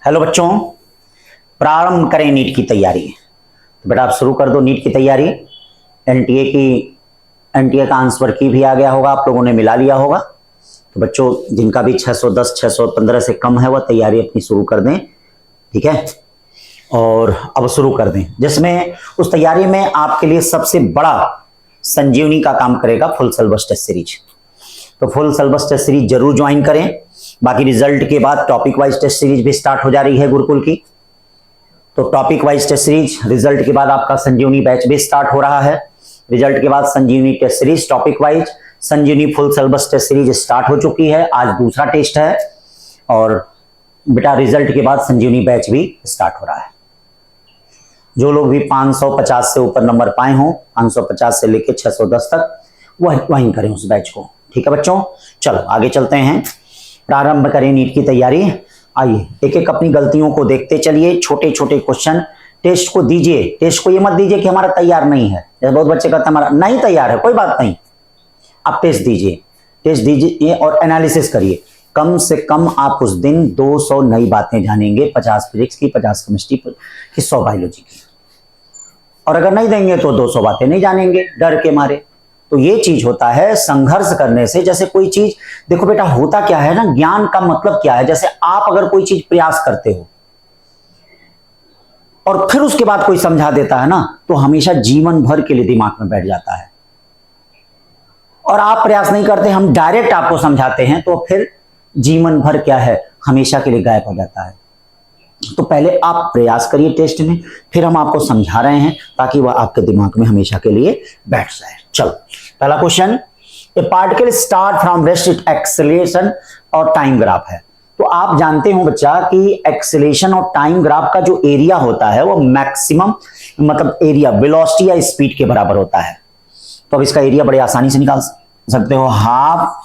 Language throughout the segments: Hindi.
हेलो बच्चों, प्रारंभ करें नीट की तैयारी। तो बेटा आप शुरू कर दो नीट की तैयारी। एनटीए का आंसर की भी आ गया होगा, आप लोगों ने मिला लिया होगा। तो बच्चों जिनका भी 610 615 से कम है वह तैयारी अपनी शुरू कर दें, ठीक है। और अब शुरू कर दें, जिसमें उस तैयारी में आपके लिए सबसे बड़ा संजीवनी का काम करेगा फुल सिलेबस टेस्ट सीरीज। तो फुल सिलेबस टेस्ट सीरीज जरूर ज्वाइन करें। बाकी रिजल्ट के बाद टॉपिक वाइज टेस्ट सीरीज भी स्टार्ट हो जा रही है गुरुकुल की। तो topic wise test series, result के बाद आपका संजीवनी बैच भी स्टार्ट हो रहा है। रिजल्ट के बाद Sanjeevani test series, topic wise Sanjeevani full syllabus test series start हो चुकी है। आज दूसरा टेस्ट है और बेटा रिजल्ट के बाद संजीवनी बैच भी स्टार्ट हो रहा है। जो लोग भी 550 से ऊपर नंबर पाए हों, 550 से लेकर 610 तक, वह ज्वाइन करें उस बैच को, ठीक है बच्चों। चलो आगे चलते हैं, प्रारंभ करें नीट की तैयारी। आइए एक एक अपनी गलतियों को देखते चलिए। छोटे छोटे क्वेश्चन टेस्ट को दीजिए। टेस्ट को ये मत दीजिए कि हमारा तैयार नहीं है। जैसे बहुत बच्चे कहते हैं हमारा नहीं तैयार है, कोई बात नहीं, आप टेस्ट दीजिए। टेस्ट दीजिए और एनालिसिस करिए। कम से कम आप उस दिन 200 नई बातें जानेंगे, 50 फिजिक्स की, 50 केमिस्ट्री की, 100 बायोलॉजी की। और अगर नहीं देंगे तो 200 बातें नहीं जानेंगे डर के मारे। तो ये चीज होता है संघर्ष करने से। जैसे कोई चीज, देखो बेटा होता क्या है ना, ज्ञान का मतलब क्या है। जैसे आप अगर कोई चीज प्रयास करते हो और फिर उसके बाद कोई समझा देता है ना, तो हमेशा जीवन भर के लिए दिमाग में बैठ जाता है। और आप प्रयास नहीं करते, हम डायरेक्ट आपको समझाते हैं, तो फिर जीवन भर क्या है, हमेशा के लिए गायब हो जाता है। तो पहले आप प्रयास करिए टेस्ट में, फिर हम आपको समझा रहे हैं ताकि वह आपके दिमाग में हमेशा के लिए बैठ जाए। चलो पहला question, A particle start from rest it acceleration और टाइम ग्राफ है। तो आप जानते हो बच्चा कि एक्सेलरेशन और टाइम ग्राफ का जो एरिया होता है वो मैक्सिमम मतलब एरिया वेलोसिटी या स्पीड के बराबर होता है। तो अब इसका एरिया बड़े आसानी से निकाल सकते हो। हाफ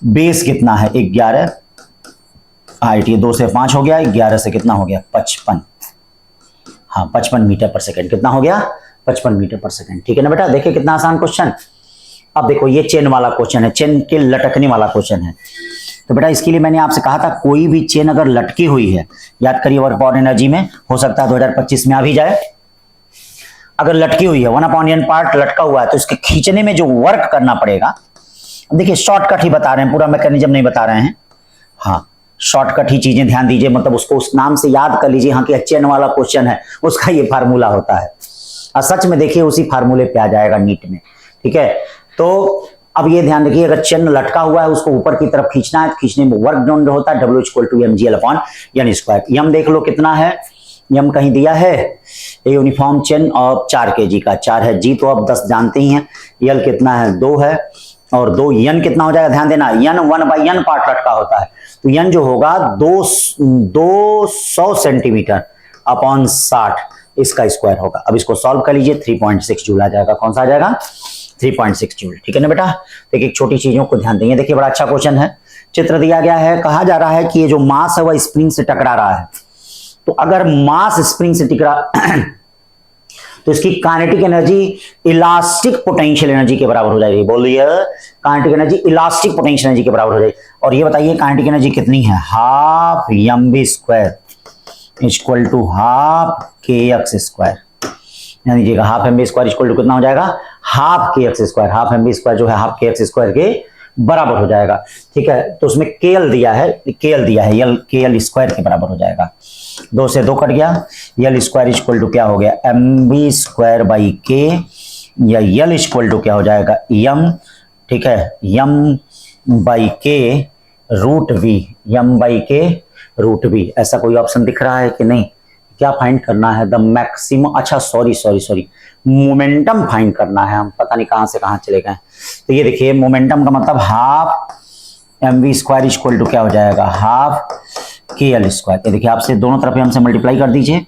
बेस कितना है, 11 हाइट, ये 2 से 5 हो गया, 11 से कितना हो गया, 55। हाँ 55 मीटर पर सेकंड। कितना हो गया, 55 मीटर पर सेकंड, ठीक है ना बेटा। देखिए कितना आसान क्वेश्चन। अब देखो ये चेन वाला क्वेश्चन है, चेन के लटकने वाला क्वेश्चन है। तो बेटा इसके लिए मैंने आपसे कहा था कोई भी चेन अगर लटकी हुई है, याद करिए वर्क अपॉन एनर्जी में, हो सकता है 2025 में आ भी जाए। अगर लटकी हुई है 1/n पार्ट लटका हुआ है, तो इसके खींचने में जो वर्क करना पड़ेगा, देखिए शॉर्टकट ही बता रहे हैं, पूरा मैकेनिज्म नहीं बता रहे हैं। हाँ शॉर्टकट ही चीजें ध्यान दीजिए, मतलब उसको उस नाम से याद कर लीजिए। हाँ कि चेन वाला क्वेश्चन है, उसका ये फार्मूला होता है। और सच में देखिए उसी फार्मूले पे आ जाएगा नीट में, ठीक है। तो अब ये ध्यान रखिए, अगर चेन लटका हुआ है उसको ऊपर की तरफ खींचना है, खींचने में वर्क डन होता है W=mgl/n²। यम देख लो कितना है, यम कहीं दिया है। ये यूनिफॉर्म चेन और 4 kg का, 4 है जी, तो अब 10 जानते ही हैं। यल कितना है, 2 है, और 2 यन कितना हो जाएगा, ध्यान देना, यन 1/n पार्ट लटका होता है। तो यन जो होगा 200 सेंटीमीटर अपॉन 60, इसका स्क्वायर होगा। अब इसको सॉल्व कर लीजिए, 3.6 जूल आ जाएगा। कौन सा आ जाएगा, 3.6 जूल, ठीक है ना बेटा। देखिए छोटी चीजों को ध्यान देंगे। देखिए बड़ा अच्छा क्वेश्चन है, चित्र दिया गया है, कहा जा रहा है कि ये जो मास है वह स्प्रिंग से टकरा रहा है। तो अगर मास स्प्रिंग से टकरा तो इसकी kinetic energy elastic potential energy के बराबर हो जाएगी। बोलिए kinetic energy elastic potential energy के बराबर हो जाएगी। और ये बताइए काइनेटिक एनर्जी कितनी है, half mv² equal to half kx²। ध्यान दीजिएगा, हाफ mv² इक्वल टू कितना हो जाएगा, हाफ kx²। हाफ mv² जो है हाफ kx² के बराबर हो जाएगा, ठीक है। तो उसमें kl दिया है, यल kl² के बराबर हो जाएगा। 2 से 2 कट गया, यल² इक्वल टू क्या हो गया, mv²/k, या यल इक्वल टू क्या हो जाएगा, यम, ठीक है, m/k √v, ऐसा कोई ऑप्शन दिख रहा है कि नहीं। क्या फाइंड करना है, द मैक्सिमम, अच्छा सॉरी मोमेंटम फाइंड करना है। हम पता नहीं कहां से कहां चले गए। तो ये देखिए मोमेंटम का मतलब हाफ mv² इक्वल टू क्या हो जाएगा, हाफ kl²। ये देखिए आपसे दोनों तरफ हमसे मल्टीप्लाई कर दीजिए।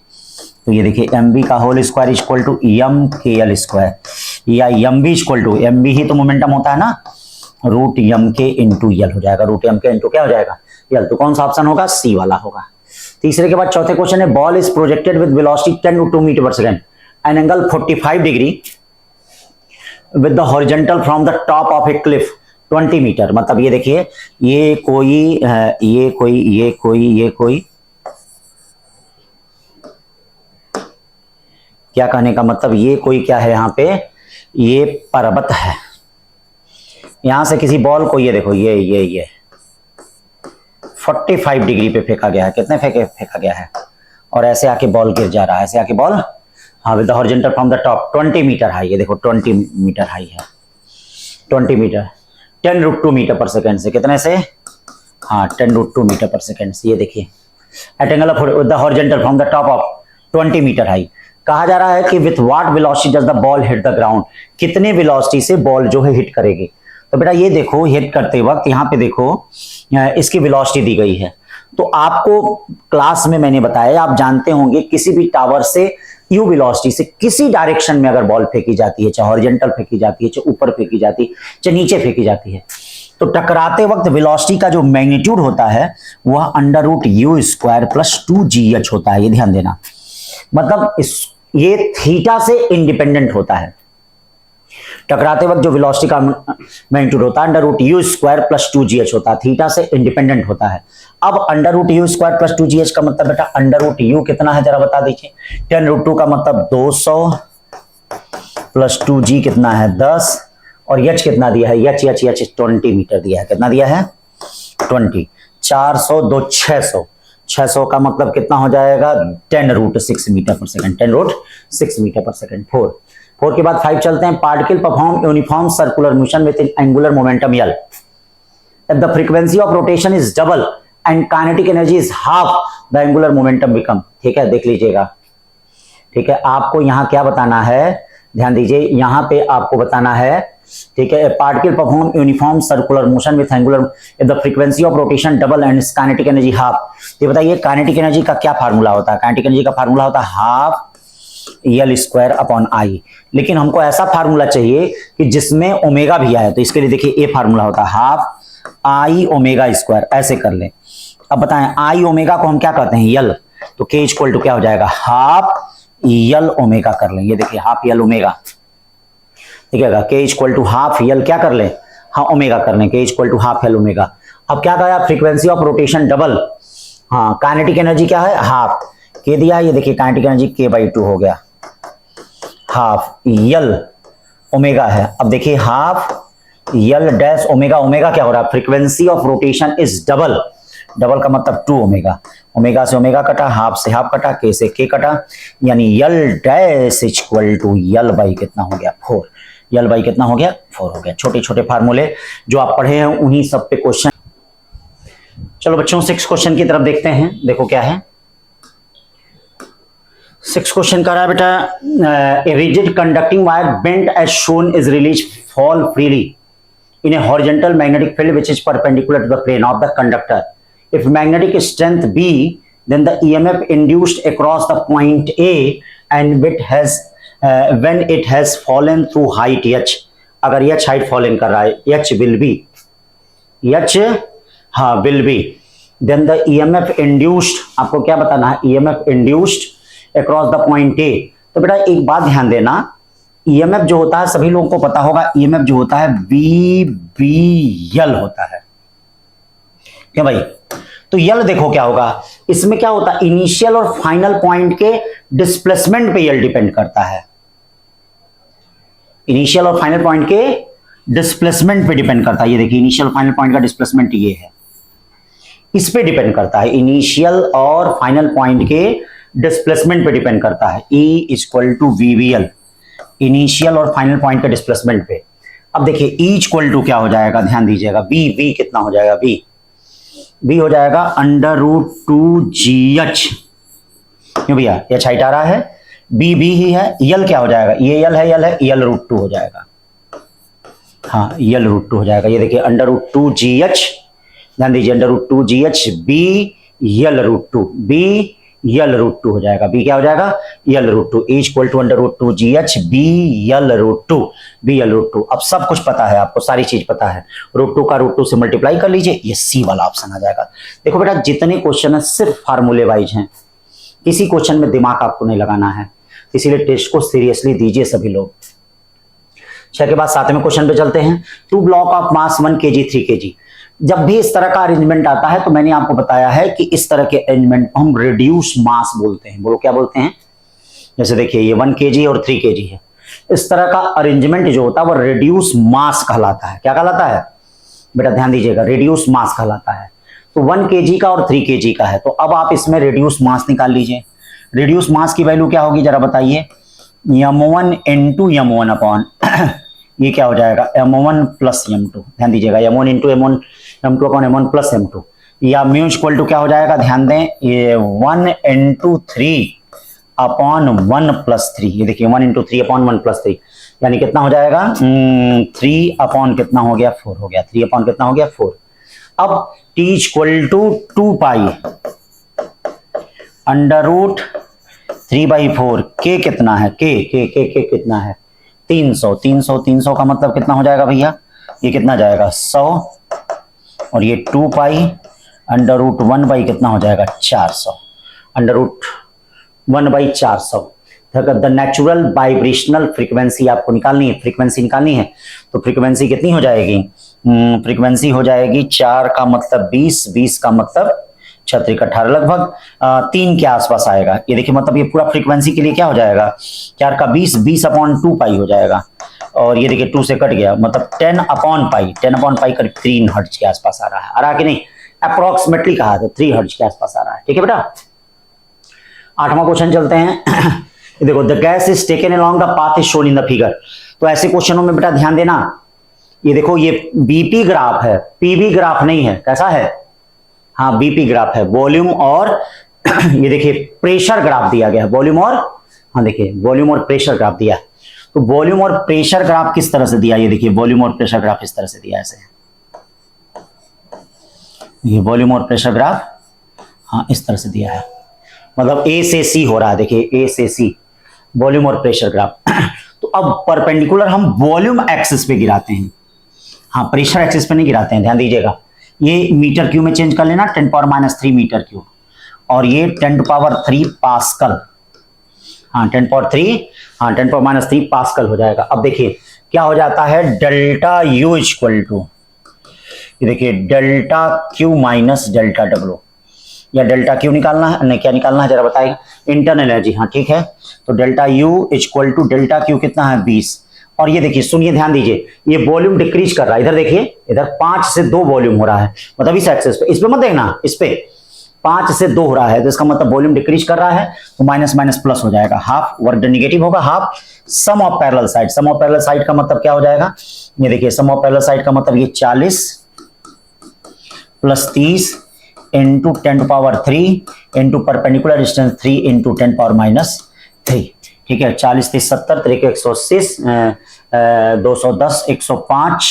तो ये देखिए mv का whole square equal to m kl², या mv इक्वल टू, mv ही तो मोमेंटम होता है ना, √mk इंटू यल हो जाएगा। √mk इंटू क्या हो जाएगा, यल। तो कौन सा ऑप्शन होगा, सी वाला होगा। तीसरे के बाद चौथे क्वेश्चन है, ball is projected with velocity 10 to 2 metre per second, an angle 45 degree with the horizontal from the top of a cliff 20 metre. मतलब ये देखिए ये कोई क्या कहने का मतलब, ये कोई क्या है यहाँ पे, ये पर्वत है। यहां से किसी बॉल को, ये देखो ये 45 डिग्री पे फेंका गया है। कितने फेंका गया है, और ऐसे आके बॉल गिर जा रहा है, ऐसे आके बॉल, हाँ, with the horizontal from the top 20 metre high. ये देखो 20 मीटर हाई है, 20 मीटर, 10√2 मीटर पर सेकेंड से, कितने से, हाँ 10√2 मीटर पर सेकेंड से। ये देखिए at angle of with the horizontal from the top of 20 metre high. कहा जा रहा है कि with what velocity does the ball hit the ground, कितने वेलोसिटी से बॉल जो है हिट करेगी। तो बेटा ये देखो हिट करते वक्त यहाँ पे देखो इसकी वेलोसिटी दी गई है। तो आपको क्लास में मैंने बताया, आप जानते होंगे किसी भी टावर से यू वेलोसिटी से किसी डायरेक्शन में अगर बॉल फेंकी जाती है, चाहे हॉरिजॉन्टल फेंकी जाती है, चाहे ऊपर फेंकी जाती है, चाहे नीचे फेंकी जाती है, तो टकराते वक्त वेलोसिटी का जो मैग्नीट्यूड होता है वह √u² + 2gh होता है। ये ध्यान देना, मतलब ये थीटा से इंडिपेंडेंट होता है। टकराते वक्त जो वेलोसिटी का मैग्नीट्यूड होता है √u² + 2gh होता है, थीटा से इंडिपेंडेंट होता है। अब √u² + 2gh का मतलब बेटा √u कितना है जरा बता दीजिए। 10√2 का मतलब 200 + 2g कितना है 10, और h कितना दिया है, h 20 मीटर दिया है। कितना दिया है 20, 400 2 600, 600 का मतलब कितना हो जाएगा 10√6 metre per second, 10√6 metre per second. 4 के बाद 5 चलते हैं। Particle perform uniform circular motion with angular momentum L if the frequency of rotation is double and kinetic energy is half the angular momentum become। ठीक है, देख लीजिएगा। ठीक है, आपको यहां क्या बताना है, ध्यान दीजिए, यहां पे आपको बताना है, ठीक है, particle perform uniform circular motion with angular if the frequency of rotation double and kinetic energy half. ये बताइए काइनेटिक एनर्जी का क्या फार्मूला होता है। काइनेटिक एनर्जी का फार्मूला होता है ½ L²/I। लेकिन हमको ऐसा फार्मूला चाहिए कि जिसमें ओमेगा भी आए, तो इसके लिए देखिए ये फार्मूला होता है ½ I⍵²। ऐसे कर ले। अब बताएं आई ओमेगा को हम क्या कहते हैं, यल, तो K = क्या हो जाएगा ½ L ओमेगा कर लें। ये देखिए ½ L ओमेगा, ठीक है, K = ½ L क्या कर ले, हाँ ओमेगा कर लें, K = ½ L ओमेगा। अब क्या कहा, फ्रीक्वेंसी ऑफ रोटेशन डबल, हाँ काइनेटिक एनर्जी क्या है हाफ, K दिया, ये देखिए काइनेटिक एनर्जी K/2 हो गया, ½ L ओमेगा है। अब देखिए ½ L' ओमेगा, ओमेगा क्या हो रहा है, frequency of rotation is double, double का मतलब 2 ओमेगा, ओमेगा से ओमेगा कटा, हाफ से हाफ कटा, K से K कटा, यानी L' = L/ कितना हो गया 4, L/ कितना हो गया 4 हो गया। छोटे छोटे फार्मूले जो आप पढ़े हैं उन्हीं सब पे क्वेश्चन। चलो बच्चों 6 क्वेश्चन की तरफ देखते हैं, देखो क्या है। 6 क्वेश्चन कर रहा है बेटा, a rigid conducting wire bent as shown is release fall freely in a horizontal magnetic field which is perpendicular to the plane of the conductor. If magnetic strength B, then the EMF induced across the point A and when it has fallen through height h, अगर h height fallen कर रहा है, h will be, हाँ will be, then the EMF induced, आपको क्या बताना है, EMF induced across the point A। तो बेटा एक बात ध्यान देना, ईएमएफ जो होता है सभी लोगों को पता होगा, ईएमएफ जो होता है VBL होता है, क्या भाई। तो यल देखो क्या होगा, इसमें क्या होता है, इनिशियल और फाइनल पॉइंट के डिस्प्लेसमेंट पे यल डिपेंड करता है, इनिशियल और फाइनल पॉइंट के डिस्प्लेसमेंट पे डिपेंड करता है। ये देखिए इनिशियल फाइनल पॉइंट का डिस्प्लेसमेंट ये है, इस पे डिपेंड करता है, इनिशियल और फाइनल पॉइंट के डिस्प्लेसमेंट पे डिपेंड करता है। E = VBL, इनिशियल और फाइनल पॉइंट के डिस्प्लेसमेंट पे। अब देखिए E = क्या हो जाएगा, ध्यान दीजिएगा, V कितना हो जाएगा, V हो जाएगा √2GH, क्यों भैया H हाइट आ रहा है, B ही है, L क्या हो जाएगा, ये L है L√2 हो जाएगा, हाँ L√2 हो जाएगा। ये देखिए √2GH, ध्यान दीजिए √2GH B L√2 हो जाएगा, B क्या हो जाएगा L√2, E = √2GH B L√2। अब सब कुछ पता है आपको, सारी चीज पता है, √2 का √2 से मल्टीप्लाई कर लीजिए, ये C वाला ऑप्शन आ जाएगा। देखो बेटा जितने क्वेश्चन है सिर्फ फार्मूले वाइज हैं, किसी क्वेश्चन में दिमाग आपको नहीं लगाना है, इसीलिए टेस्ट को सीरियसली दीजिए सभी लोग। 6 के बाद 7वें क्वेश्चन पे चलते हैं। 2 block of mass 1 kg 3 kg। जब भी इस तरह का अरेंजमेंट आता है तो मैंने आपको बताया है कि इस तरह के अरेंजमेंट को हम रिड्यूस मास बोलते हैं। बोलो क्या बोलते हैं, जैसे देखिए ये 1 kg और 3 kg है। इस तरह का अरेंजमेंट जो होता है वो रिड्यूस मास कहलाता है। क्या कहलाता है बेटा, ध्यान दीजिएगा, रिड्यूस मास कहलाता है। तो 1 kg का और 3 kg का है, तो अब आप इसमें रिड्यूस मास निकाल लीजिए। रिड्यूस मास की वैल्यू क्या होगी जरा बताइए, m1 इंटू m1 अपॉन ये क्या हो जाएगा, m1 प्लस m2। ध्यान दीजिएगा, m1 into m1 m2 upon m1 plus m2, या म्यू इक्वल टू क्या हो जाएगा, ध्यान दें, ये 1 इंटू 3 अपॉन 1 प्लस 3। ये देखिए 1 इंटू 3 अपॉन 1 प्लस 3, यानी कितना हो जाएगा, 3 अपॉन कितना हो गया, 4 हो गया। 3 अपॉन कितना हो गया, 4। अब t equal to 2 pi under root 3/4, के कितना है, के कितना है, 300। 300 का मतलब कितना हो जाएगा भैया, ये कितना जाएगा 100, और ये 2 पाई अंडर रूट 1 बाई कितना हो जाएगा 400, under root 1/400। The natural vibrational frequency आपको निकालनी है, फ्रीक्वेंसी निकालनी है, तो फ्रीक्वेंसी कितनी हो जाएगी, फ्रीक्वेंसी हो जाएगी 4 का मतलब 20, 20 का मतलब 36 18, लगभग 3 के आसपास आएगा। ये देखिए मतलब ये पूरा फ्रीक्वेंसी के लिए क्या हो जाएगा, 4 का 20, 20 अपॉन 2 पाई हो जाएगा, और ये देखिए 2 से कट गया, मतलब 10 अपॉन पाई करीब 3 हर्ट्ज के आसपास आ रहा है। आ रहा कि नहीं, अप्रोक्सीमेटली कहा था 3 हर्ट्ज के आसपास आ रहा है। ठीक है बेटा, 8वां क्वेश्चन चलते हैं। देखो, the gas is taken along the path is shown in the figure. तो ऐसे क्वेश्चनों में बेटा ध्यान देना, ये देखो ये बीपी ग्राफ है, पीवी ग्राफ नहीं है। कैसा है, हाँ बीपी ग्राफ है, वॉल्यूम और ये देखिए प्रेशर ग्राफ दिया गया है, वॉल्यूम और, हाँ देखिए वॉल्यूम और प्रेशर ग्राफ दिया है। तो वॉल्यूम और प्रेशर ग्राफ किस तरह से दिया, ये देखिए वॉल्यूम और प्रेशर ग्राफ इस तरह से दिया है, ऐसे ये वॉल्यूम और प्रेशर ग्राफ, हाँ इस तरह से दिया है, मतलब ए से सी हो रहा है। देखिए ए से सी वॉल्यूम और प्रेशर ग्राफ। तो अब परपेंडिकुलर हम वॉल्यूम एक्सिस पे गिराते हैं, हाँ प्रेशर एक्सिस पे नहीं गिराते हैं। ध्यान दीजिएगा, ये मीटर क्यूब में चेंज कर लेना, 10⁻³ मीटर क्यूब, और ये 10⁻³ पास्कल, हाँ 10⁻³ पास्कल हो जाएगा। अब देखिए क्या हो जाता है, डेल्टा यू इक्वल टू, ये देखिए delta Q minus delta W, या डेल्टा क्यू निकालना है, नहीं क्या निकालना है जरा बताइए, इंटरनल एनर्जी, हाँ ठीक है। तो delta u equal to delta q कितना है 20, और ये देखिए सुनिए ध्यान दीजिए, ये वॉल्यूम डिक्रीज कर रहा है, इधर देखिए इधर 5 से 2 वॉल्यूम हो रहा है, मतलब इस एक्सिस पे, इस पे मत देखना, इस पे 5 से 2 हो रहा है, तो इसका मतलब वॉल्यूम डिक्रीज कर रहा है, तो माइनस माइनस प्लस हो जाएगा, हाफ वर्क डन नेगेटिव होगा, half sum of parallel side. Sum of parallel side का मतलब क्या हो जाएगा, ये देखिए सम ऑफ पैरेलल साइड का मतलब ये 40 plus 30 into 10⁻³ into perpendicular distance 3 into 10⁻³ ठीक है। 40 30 70 3 के 180 210 105।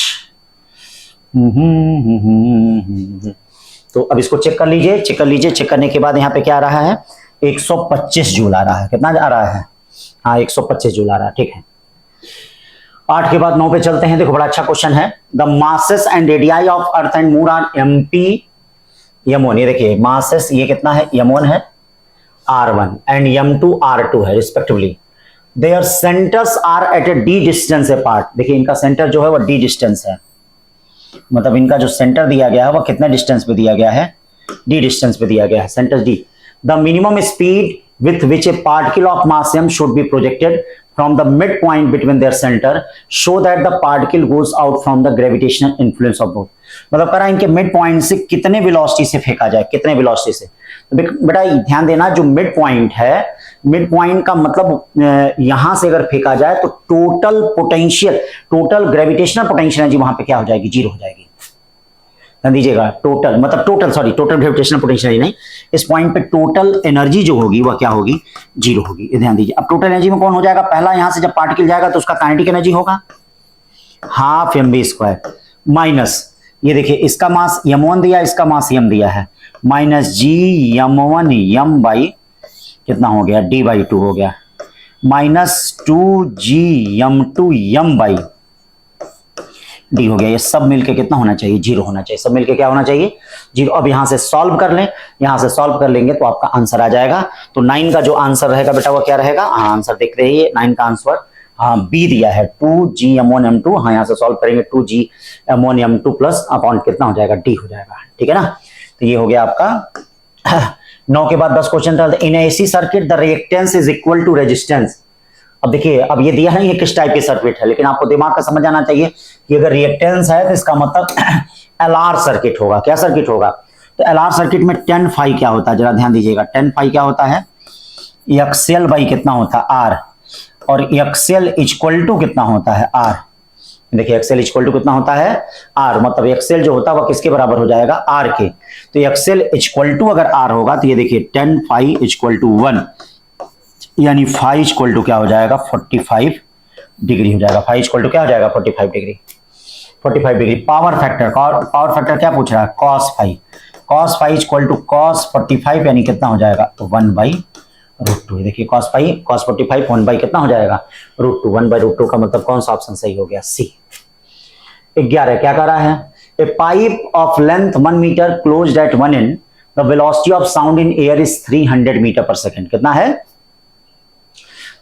तो अब इसको चेक कर लीजिए, चेक करने के बाद यहाँ पे क्या आ रहा है, 125 जूल आ रहा है। कितना आ रहा है, हाँ 125 जूल आ रहा है, ठीक है। 8 के बाद 9 पे चलते हैं। देखो बड़ा अच्छा क्वेश्चन है, the masses and radii of earth and moon are MP m1। ये देखिए मासेस ये कितना है, m1 है, r1 एंड m2 r2 है respectively. Their centres are at a d distance apart. देखिए इनका सेंटर जो है वो d डिस्टेंस है, मतलब इनका जो सेंटर दिया गया है वो कितने डिस्टेंस पे दिया गया है, d डिस्टेंस पे दिया गया है, centre d। The minimum speed with which a particle of mass m should be projected from the midpoint between their center so that the particle goes out from the gravitational influence of both। मतलब कह रहा है इनके मिड पॉइंट से कितने वेलोसिटी से फेंका जाए, कितने वेलोसिटी से। तो बेटा ध्यान देना, जो मिड पॉइंट है, मिड पॉइंट का मतलब यहां से अगर फेंका जाए तो total potential, total gravitational potential energy वहां पे क्या हो जाएगी, 0 हो जाएगी। ध्यान दीजिएगा, टोटल मतलब टोटल ग्रेविटेशनल पोटेंशियल नहीं, इस पॉइंट पे टोटल एनर्जी जो होगी वह क्या होगी, 0 होगी। ये ध्यान दीजिए। अब टोटल एनर्जी में कौन हो जाएगा, पहला यहां से जब पार्टिकल जाएगा तो उसका काइनेटिक एनर्जी होगा हाफ mv² माइनस, ये देखिए इसका मास m1 दिया, इसका मास m दिया है, minus g m1 m by कितना हो गया, d/2 हो गया, minus 2g m2 m by d हो गया। ये सब मिलके कितना होना चाहिए, 0 होना चाहिए, सब मिलके क्या होना चाहिए, 0। अब यहां से सॉल्व कर लें, यहां से सॉल्व कर लेंगे तो आपका आंसर आ जाएगा। तो 9 का जो आंसर रहेगा बेटा वो क्या रहेगा, हाँ आंसर देख रहे हैं, 9 का आंसर हाँ बी दिया है, 2g m1 m2। हाँ यहाँ से सॉल्व करेंगे 2g m1 m2 plus upon कितना हो जाएगा, d हो जाएगा, ठीक है ना। तो ये हो गया आपका 9 के बाद 10 क्वेश्चन था। In AC circuit the reactance is equal to resistance. अब देखिए, अब ये दिया नहीं है किस टाइप के सर्किट है, लेकिन आपको दिमाग का समझ आना चाहिए कि अगर रिएक्टेंस है तो इसका मतलब एलआर सर्किट होगा। क्या सर्किट होगा? तो एलआर सर्किट में 10 फाई क्या होता है, जरा ध्यान दीजिएगा। 10 फाई क्या होता है? एक्सएल बाई कितना होता है? आर। और एक्सएल इक्वल टू कितना होता है? आर। देखिए एक्सएल इक्वल टू कितना होता है? आर। मतलब एक्सएल जो होता है वह किसके बराबर हो जाएगा? आर के। तो एक्सएल इक्वल टू अगर आर होगा तो ये देखिए 10 फाई इक्वल टू 1, यानी फाई इक्वल टू क्या हो जाएगा? 45 डिग्री हो जाएगा। फाई इक्वल टू क्या हो जाएगा? 45 degree. 45 degree. Power factor, power factor क्या पूछ रहा है? Cos phi. Cos phi equal to cos 45, यानी कितना हो जाएगा? तो 1/√2। देखिए कॉस फाई कॉस 45 1 कितना हो जाएगा? √2। 1/√2 का मतलब कौन सा ऑप्शन सही हो गया? सी। 11 क्या कर रहा है? A pipe of length 1 metre closed at one end, the velocity of sound in air is 300 metre per second. कितना है?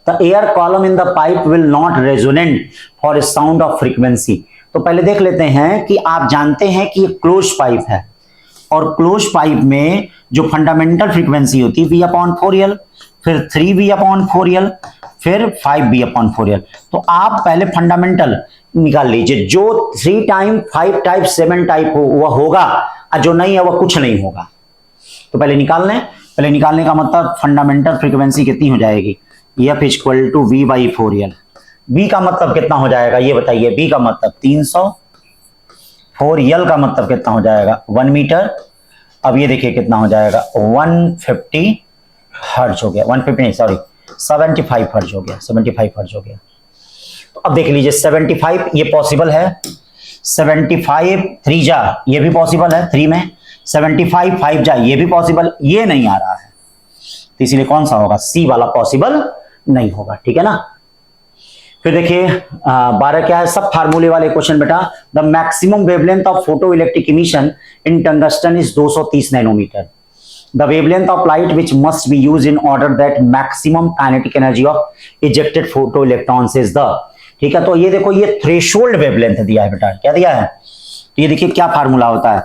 The air column in the pipe will not resonant for a sound of frequency. तो पहले देख लेते हैं कि आप जानते हैं कि ये क्लोज पाइप है, और क्लोज पाइप में जो फंडामेंटल फ्रीक्वेंसी होती है V/4L, फिर 3V/4L, फिर 5V/4L। तो आप पहले फंडामेंटल निकाल लीजिए। जो 3 टाइम 5 टाइप 7 टाइप हो वह होगा, और जो नहीं है वह कुछ नहीं होगा। तो पहले निकाल लें। पहले निकालने का मतलब फंडामेंटल फ्रीक्वेंसी कितनी हो जाएगी? F equal to V/4L। B का मतलब कितना हो जाएगा ये बताइए? B का मतलब 300, 4L का मतलब कितना हो जाएगा? 1 मीटर। अब ये देखिए कितना हो जाएगा? 150 हर्ट्ज हो गया। 150 नहीं, सॉरी 75 हर्ट्ज हो गया। 75 हर्ट्ज हो गया। तो अब देख लीजिए 75 ये पॉसिबल है। 75 3 जा ये भी पॉसिबल है 3 में। 75 5 जा ये भी पॉसिबल, ये नहीं आ रहा है। तो इसीलिए कौन सा होगा? सी वाला पॉसिबल नहीं होगा। ठीक है ना? फिर देखिए 12 क्या है? सब फार्मूले वाले क्वेश्चन बेटा। The maximum wavelength of photo electric emission in tungsten is 230 nanometre. The wavelength of light which must be use in order that maximum kinetic energy of ejected photo electrons is the. ठीक है, तो ये देखो ये थ्रेशोल्ड वेवलेंथ दिया है बेटा। क्या दिया है? तो ये देखिए क्या फार्मूला होता है?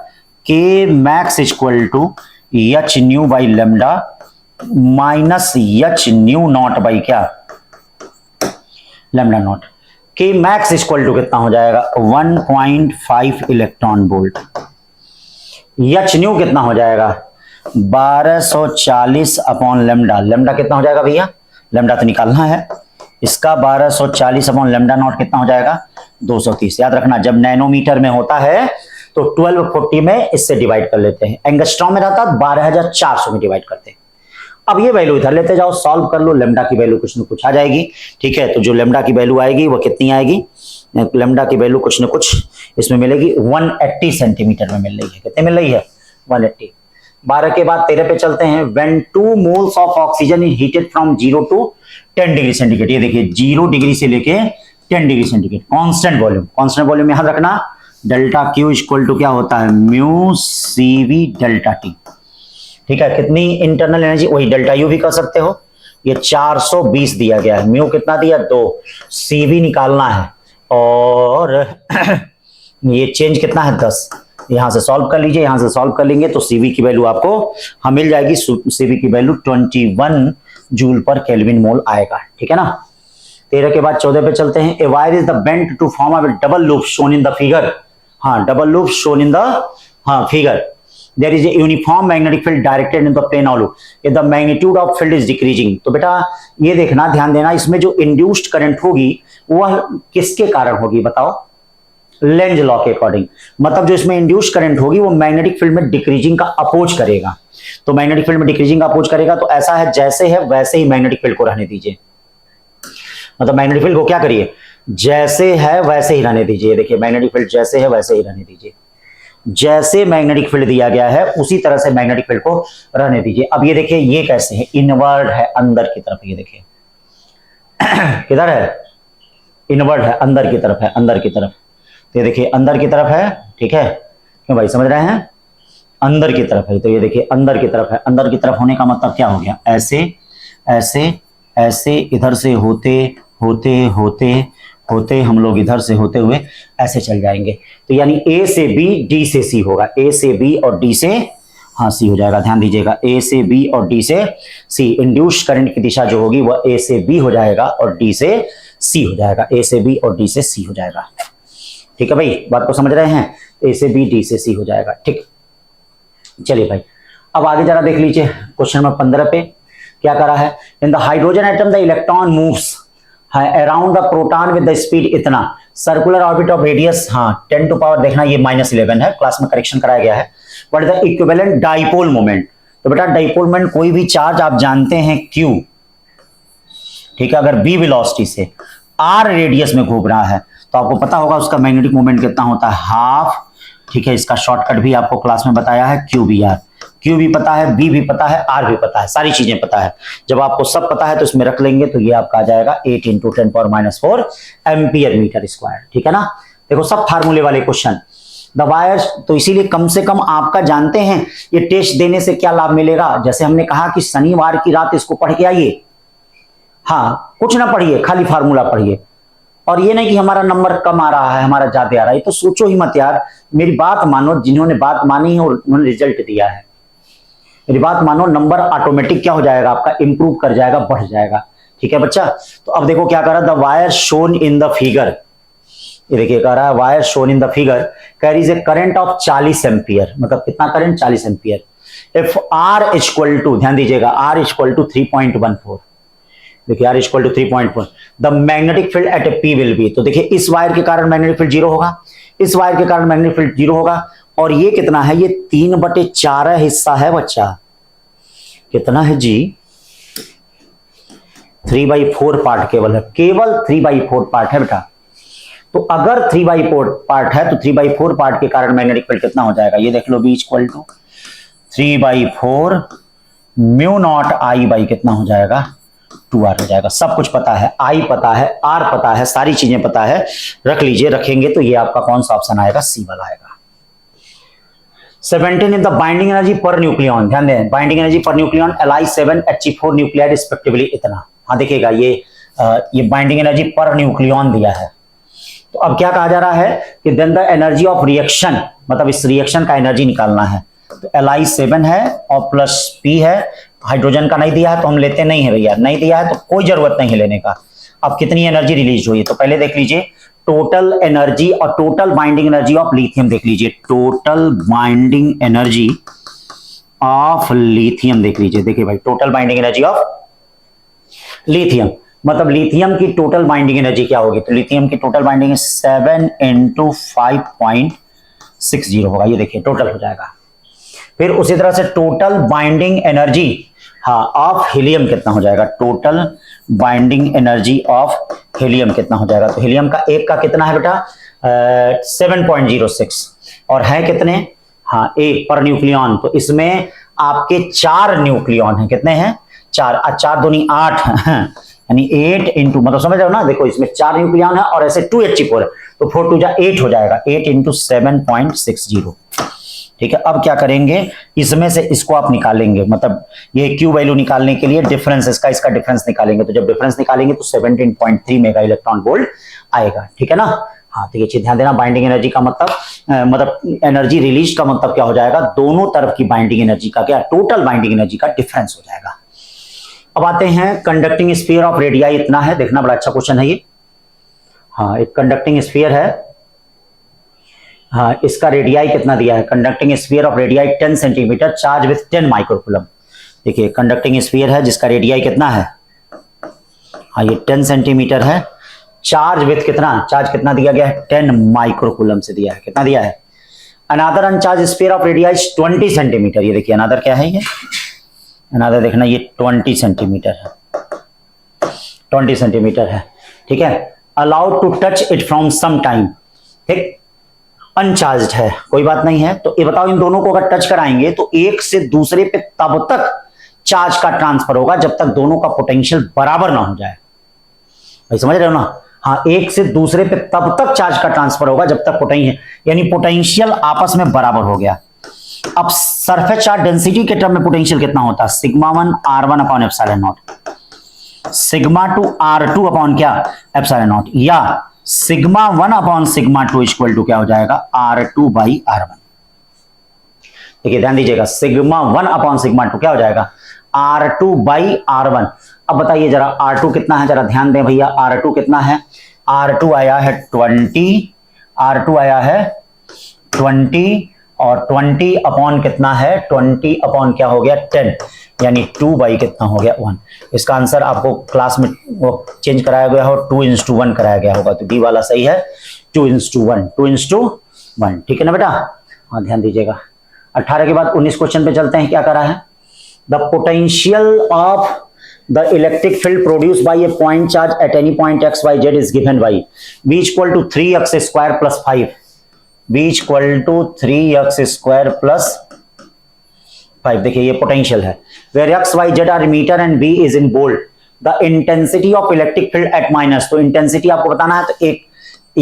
K max equal to H nu by lambda minus H nu not by क्या? Lambda not. K max equal to कितना हो जाएगा? 1.5 इलेक्ट्रॉन वोल्ट। एच न्यू कितना हो जाएगा? 1240 अपॉन लेमडा। लेमडा कितना हो जाएगा भैया? लेमडा तो निकालना है इसका। 1240 अपॉन लेमडा नॉट कितना हो जाएगा? 230। याद रखना जब नैनोमीटर में होता है तो 1240 में इससे डिवाइड कर लेते हैं। एंगस्ट्रॉम में रहता 12400 में डिवाइड करते हैं। अब ये वैल्यू इधर लेते जाओ, सॉल्व कर लो। लेमडा की वैल्यू कुछ न कुछ आ जाएगी। ठीक है, तो जो लेमडा की वैल्यू आएगी वो कितनी आएगी? लेमडा की वैल्यू कुछ न कुछ इसमें मिलेगी। 180 सेंटीमीटर में मिल रही है। कितने मिल रही है? 180। 12 के बाद 13 पे चलते हैं। When 2 moles of oxygen is heated from 0 to 10 degree centigrade. ये देखिए 0 डिग्री से लेके 10 degree centigrade. Constant volume. Constant volume याद रखना डेल्टा क्यू इक्वल टू क्या होता है? Mu CV delta t. ठीक है, कितनी इंटरनल एनर्जी? वही डेल्टा यू भी कर सकते हो। ये 420 दिया गया है। म्यू कितना दिया? 2। CV निकालना है, और ये चेंज कितना है? 10। यहां से सॉल्व कर लीजिए, यहां से सॉल्व कर लेंगे तो CV की वैल्यू आपको हम मिल जाएगी। CV की वैल्यू 21 जूल पर केल्विन मोल आएगा। ठीक है ना? 13 के बाद 14 पे चलते हैं। A wire is the bent to form a double loop shown in the figure. हाँ, double loop shown in the figure. There is a uniform magnetic field directed in the plane of loop. If the magnitude of field is decreasing, तो बेटा ये देखना, ध्यान देना, इसमें जो इंड्यूस्ड करंट होगी वह किसके कारण होगी बताओ? लेंज लॉ के अकॉर्डिंग। मतलब जो इसमें इंड्यूस्ड करंट होगी वो मैग्नेटिक फील्ड में डिक्रीजिंग का अपोज करेगा। तो मैग्नेटिक फील्ड में डिक्रीजिंग का अपोज करेगा, तो ऐसा है जैसे है वैसे ही मैग्नेटिक फील्ड को रहने दीजिए। मतलब मैग्नेटिक फील्ड को क्या करिए? जैसे है वैसे ही रहने दीजिए। देखिए मैग्नेटिक फील्ड जैसे है वैसे ही रहने दीजिए। जैसे मैग्नेटिक फील्ड दिया गया है उसी तरह से मैग्नेटिक फील्ड को रहने दीजिए। अब ये देखिए ये कैसे है? इनवर्ड है अंदर की तरफ। ये देखिए किधर है? इनवर्ड है, अंदर की तरफ है, अंदर की तरफ। तो ये देखिए अंदर की तरफ है। ठीक है, क्यों भाई समझ रहे हैं? अंदर की तरफ है। तो ये देखिए अंदर की तरफ है। अंदर की तरफ होने का मतलब क्या हो गया? ऐसे ऐसे ऐसे इधर से होते होते होते होते हम लोग इधर से होते हुए ऐसे चल जाएंगे। तो यानी A से B, D से C होगा। A से B और D से हाँ सी हो जाएगा, ध्यान दीजिएगा, ए से बी और डी से सी। इंड्यूस्ड करंट की दिशा जो होगी वह ए से बी हो जाएगा और डी से सी हो जाएगा, ए से बी और डी से सी हो जाएगा। ठीक है भाई, बात को समझ रहे हैं, ए से बी डी से सी हो जाएगा। ठीक, चलिए भाई अब आगे जरा देख लीजिए क्वेश्चन नंबर 15 पे क्या करा है। In the hydrogen atom the electron moves around the proton with the speed इतना, सर्कुलर ऑर्बिट ऑफ रेडियस, हाँ 10 टू पावर देखना ये -11 है, क्लास में करेक्शन कराया गया है। What is the equivalent dipole moment, तो बेटा डाइपोल मोमेंट कोई भी चार्ज आप जानते हैं Q, ठीक है, अगर b वेलोसिटी से r रेडियस में घूम रहा है तो आपको पता होगा उसका मैग्नेटिक मोमेंट कितना होता है, हाफ। ठीक है, इसका शॉर्टकट भी आपको क्लास में बताया है, QBR। Q भी पता है, B भी पता है, R भी पता है, सारी चीजें पता है। जब आपको सब पता है तो इसमें रख लेंगे तो ये आपका आ जाएगा 8 × 10⁻⁴ एम्पियर मीटर स्क्वायर। ठीक है ना, देखो सब फार्मूले वाले क्वेश्चन। द वायर्स, तो इसीलिए कम से कम आपका जानते हैं ये टेस्ट देने से क्या लाभ मिलेगा। जैसे हमने कहा कि शनिवार की रात इसको पढ़ के आइए, हाँ कुछ ना पढ़िए, खाली फार्मूला पढ़िए। और ये नहीं कि हमारा नंबर कम आ रहा है, हमारा ज्यादा आ रहा है, तो सोचो ही मत यार, मेरी बात मानो, जिन्होंने बात मानी है और उन्होंने रिजल्ट दिया है, मेरी बात मानो, नंबर ऑटोमेटिक क्या हो जाएगा आपका, इंप्रूव कर जाएगा, बढ़ जाएगा। ठीक है बच्चा, तो अब देखो क्या कर रहा है, the wire shown in the figure, ये देखिए कह रहा है wire shown in the figure carries a current of 40 ampere, मतलब कितना current, 40 ampere. If r equal to, ध्यान दीजिएगा, आर इक्वल टू 3.14, देखिए r equal to 3.4, the magnetic field at a p will be, तो देखिए इस वायर के कारण मैग्नेटिक फील्ड 0 होगा, इस वायर के कारण मैग्नेटिक फील्ड 0 होगा, और ये कितना है, ये 3/4 हिस्सा है बच्चा, कितना है जी, 3/4 पार्ट केवल है, केवल 3/4 पार्ट है बेटा। तो अगर 3/4 पार्ट है तो 3/4 पार्ट के कारण मैग्नेटिक फील्ड कितना हो जाएगा, ये देख लो, B equal to 3/4 μ0 I by कितना हो जाएगा, 2r हो जाएगा। सब कुछ पता है, I पता है, R पता है, सारी चीजें पता है, रख लीजिए, रखेंगे तो ये आपका कौन सा ऑप्शन आएगा, सी वाला आएगा। 17 in the binding energy per nucleon, ध्यान दें, binding energy per nucleon Li7 He4 nuclide respectively इतना, हाँ देखिएगा ये बाइंडिंग एनर्जी पर न्यूक्लियन दिया है। तो अब क्या कहा जा रहा है कि then the energy of reaction, मतलब इस रिएक्शन का एनर्जी निकालना है। तो Li7 है और प्लस P है, हाइड्रोजन का नहीं दिया है तो हम लेते नहीं है भैया, नहीं दिया है तो कोई जरूरत नहीं है लेने का। अब कितनी एनर्जी रिलीज हुई है, तो पहले देख लीजिए टोटल एनर्जी और total binding energy of lithium, देख लीजिए total binding energy of lithium, देख लीजिए, देखिए भाई total binding energy of lithium, मतलब लिथियम की टोटल बाइंडिंग एनर्जी क्या होगी, तो लिथियम की टोटल बाइंडिंग 7 × 5.60 होगा, ये देखिए टोटल हो जाएगा। फिर उसी तरह से टोटल बाइंडिंग एनर्जी, हाँ ऑफ हीलियम कितना हो जाएगा, total binding energy of helium कितना हो जाएगा, तो हीलियम का एक का कितना है बेटा 7.06 और है कितने, हाँ एक पर न्यूक्लियन, तो इसमें आपके 4 न्यूक्लियन हैं, कितने हैं 4, 4 दूनी 8 यानी 8 इंटू, मतलब समझ रहे हो ना, देखो इसमें 4 न्यूक्लियन है और ऐसे 2He4 है तो 4 2 8 हो जाएगा, 8 × 7.60। ठीक है, अब क्या करेंगे, इसमें से इसको आप निकालेंगे, मतलब ये Q वैल्यू निकालने के लिए डिफरेंस इसका डिफरेंस निकालेंगे, तो जब डिफरेंस निकालेंगे तो 17.3 मेगा इलेक्ट्रॉन वोल्ट आएगा। ठीक है ना, हाँ तो ये चीज ध्यान देना, बाइंडिंग एनर्जी का मतलब एनर्जी रिलीज का मतलब क्या हो जाएगा, दोनों तरफ की बाइंडिंग एनर्जी का क्या, टोटल बाइंडिंग एनर्जी का डिफरेंस हो जाएगा। अब आते हैं कंडक्टिंग स्फीयर ऑफ रेडियाई इतना है, देखना बड़ा अच्छा क्वेश्चन है ये। हाँ एक कंडक्टिंग स्फीयर है, हाँ इसका रेडियाई कितना दिया है, conducting sphere of radii 10 centimetre charge with 10 microcoulomb. देखिए कंडक्टिंग स्फीयर है जिसका रेडियाई कितना है, हाँ ये 10 सेंटीमीटर है, चार्ज विथ कितना, चार्ज कितना दिया गया है 10 माइक्रोकूलम से दिया है, कितना दिया है। Another uncharged sphere of radii 20 centimetre, ये देखिए अनादर क्या है, ये अनादर देखना ये 20 सेंटीमीटर है, 20 सेंटीमीटर है। ठीक है, allowed to touch it from some time, ठीक, अनचार्ज्ड है, कोई बात नहीं है। तो ये बताओ इन दोनों को अगर टच कराएंगे तो एक से दूसरे पे तब तक चार्ज का ट्रांसफर होगा जब तक दोनों का पोटेंशियल बराबर ना हो जाए, भाई समझ रहे हो ना, हाँ एक से दूसरे पे तब तक चार्ज का ट्रांसफर होगा जब तक यानी पोटेंशियल आपस में बराबर हो गया। अब सरफेस चार्ज डेंसिटी के टर्म में पोटेंशियल कितना होता है, σ1 r1 अपॉन ε0, σ2 r2 अपॉन क्या ε0, या σ1 अपॉन σ2 इक्वल टू क्या हो जाएगा r2 बाई r1। देखिए ध्यान दीजिएगा, सिग्मा 1 अपॉन सिग्मा 2 क्या हो जाएगा, R2 बाई R1। अब बताइए जरा R2 कितना है, जरा ध्यान दें भैया, R2 कितना है, R2 आया है 20, R2 आया है 20 और 20 अपॉन कितना है, 20 अपॉन क्या हो गया 10, यानी 2 बाई कितना हो गया 1। इसका आंसर आपको क्लास में वो चेंज कराया गया हो, 2:1 कराया गया होगा, तो डी वाला सही है, 2:1 ठीक है ना बेटा। हाँ ध्यान दीजिएगा। 18 के बाद 19 क्वेश्चन पे चलते हैं, क्या करा है, the potential of the electric field produced by a point charge at any point x y z is given by v equal to 3x square plus 5, v equal to 3x square plus 5। देखिए ये पोटेंशियल है, where x y z are meter and v is in volt, the intensity of electric field at minus, तो इंटेंसिटी आपको बताना है, तो एक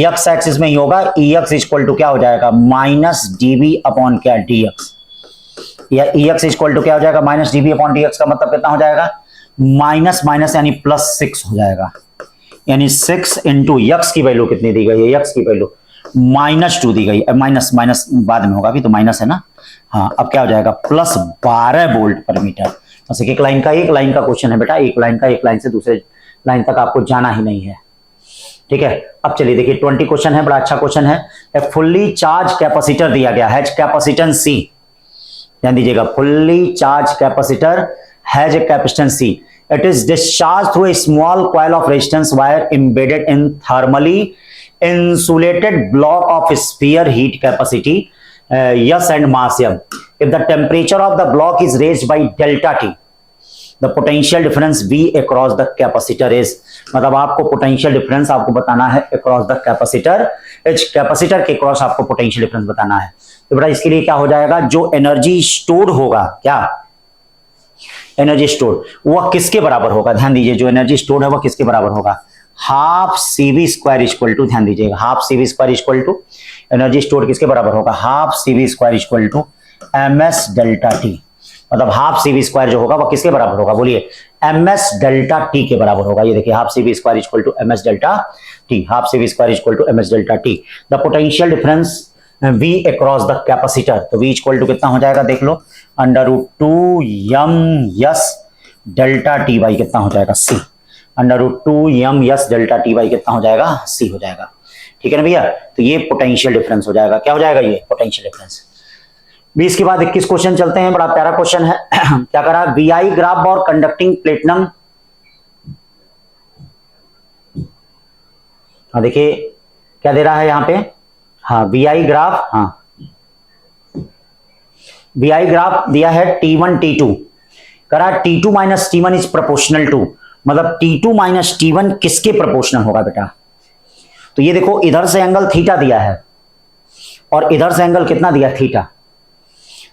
x एक्सिस में ही होगा, ex इक्वल टू क्या हो जाएगा, माइनस dv अपॉन क्या dx, या ex इक्वल टू क्या हो जाएगा, माइनस dv अपॉन dx का मतलब कितना हो जाएगा, माइनस माइनस यानी +6 हो जाएगा, यानी 6 इंटू यक्स की वैल्यू कितनी दी गई है, यक्स की वैल्यू -2 दी गई है, माइनस माइनस बाद में होगा, अभी तो माइनस है ना। हाँ अब क्या हो जाएगा, +12 वोल्ट पर मीटर। बस एक लाइन का क्वेश्चन है बेटा, एक लाइन से दूसरे लाइन तक आपको जाना ही नहीं है, ठीक है। अब चलिए देखिए 20 क्वेश्चन है, बड़ा अच्छा क्वेश्चन है। ए फुल्ली चार्ज कैपेसिटर दिया गया है, कैपेसिटेंस C, ध्यान दीजिएगा, fully charge capacitor has a capacitance C. It is discharged through a small coil of resistance wire embedded in thermally insulated block of sphere heat capacity S and mass M. If the temperature of the block is raised by delta T, the potential difference V across the capacitor is, मतलब आपको potential difference आपको बताना है across the capacitor, कैपेसिटर के क्रॉस आपको potential difference बताना है। तो बेटा इसके लिए क्या हो जाएगा, जो एनर्जी स्टोर होगा, क्या एनर्जी स्टोर, वह किसके बराबर होगा, ध्यान दीजिए, जो एनर्जी स्टोर है वह किसके बराबर होगा, half CV square equal to, ध्यान दीजिएगा, half CV square equal to, energy store किसके बराबर होगा, half CV square equal to MS delta T, मतलब हाफ CV स्क्वायर जो होगा वह किसके बराबर होगा, बोलिए MS डेल्टा T के बराबर होगा। ये देखिए half CV square equal to MS delta T, half CV square equal to MS delta T। The potential difference V across the capacitor, तो V इक्वल टू कितना हो जाएगा, देख लो, √2m(s) डेल्टा T बाई कितना हो जाएगा C, √2m(s) delta T by कितना हो जाएगा C हो जाएगा, ठीक है ना भैया। तो ये पोटेंशियल डिफरेंस हो जाएगा, क्या हो जाएगा, ये पोटेंशियल डिफरेंस। 20 के बाद 21 क्वेश्चन चलते हैं, बड़ा प्यारा क्वेश्चन है। क्या करा, VI ग्राफ और कंडक्टिंग प्लेटिनम, हाँ देखिए क्या दे रहा है यहाँ पे, हाँ VI ग्राफ, हाँ VI ग्राफ दिया है T1 T2, करा T2 minus T1 is proportional to, मतलब T2 माइनस T1 किसके प्रोपोर्शनल होगा बेटा, तो ये देखो इधर से एंगल थीटा दिया है और इधर से एंगल कितना दिया, थीटा।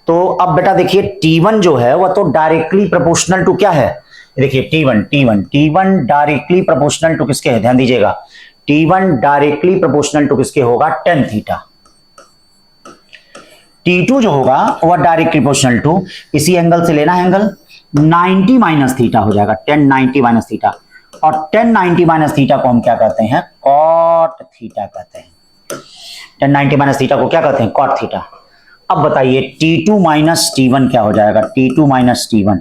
तो अब बेटा देखिए T1 जो है वह तो डायरेक्टली प्रोपोर्शनल टू क्या है, देखिए T1 डायरेक्टली प्रोपोर्शनल टू किसके है, ध्यान दीजिएगा, T1 डायरेक्टली प्रोपोर्शनल टू किसके होगा, tan थीटा। T2 जो होगा वह डायरेक्टली प्रोपोर्शनल टू, इसी एंगल से लेना है एंगल 90 माइनस थीटा हो जाएगा, tan 90 माइनस थीटा, और tan 90 माइनस थीटा को हम क्या कहते हैं, cot थीटा कहते हैं, tan 90 माइनस थीटा को क्या कहते हैं, cot थीटा। अब बताइए T2 माइनस T1 क्या हो जाएगा, T2 minus T1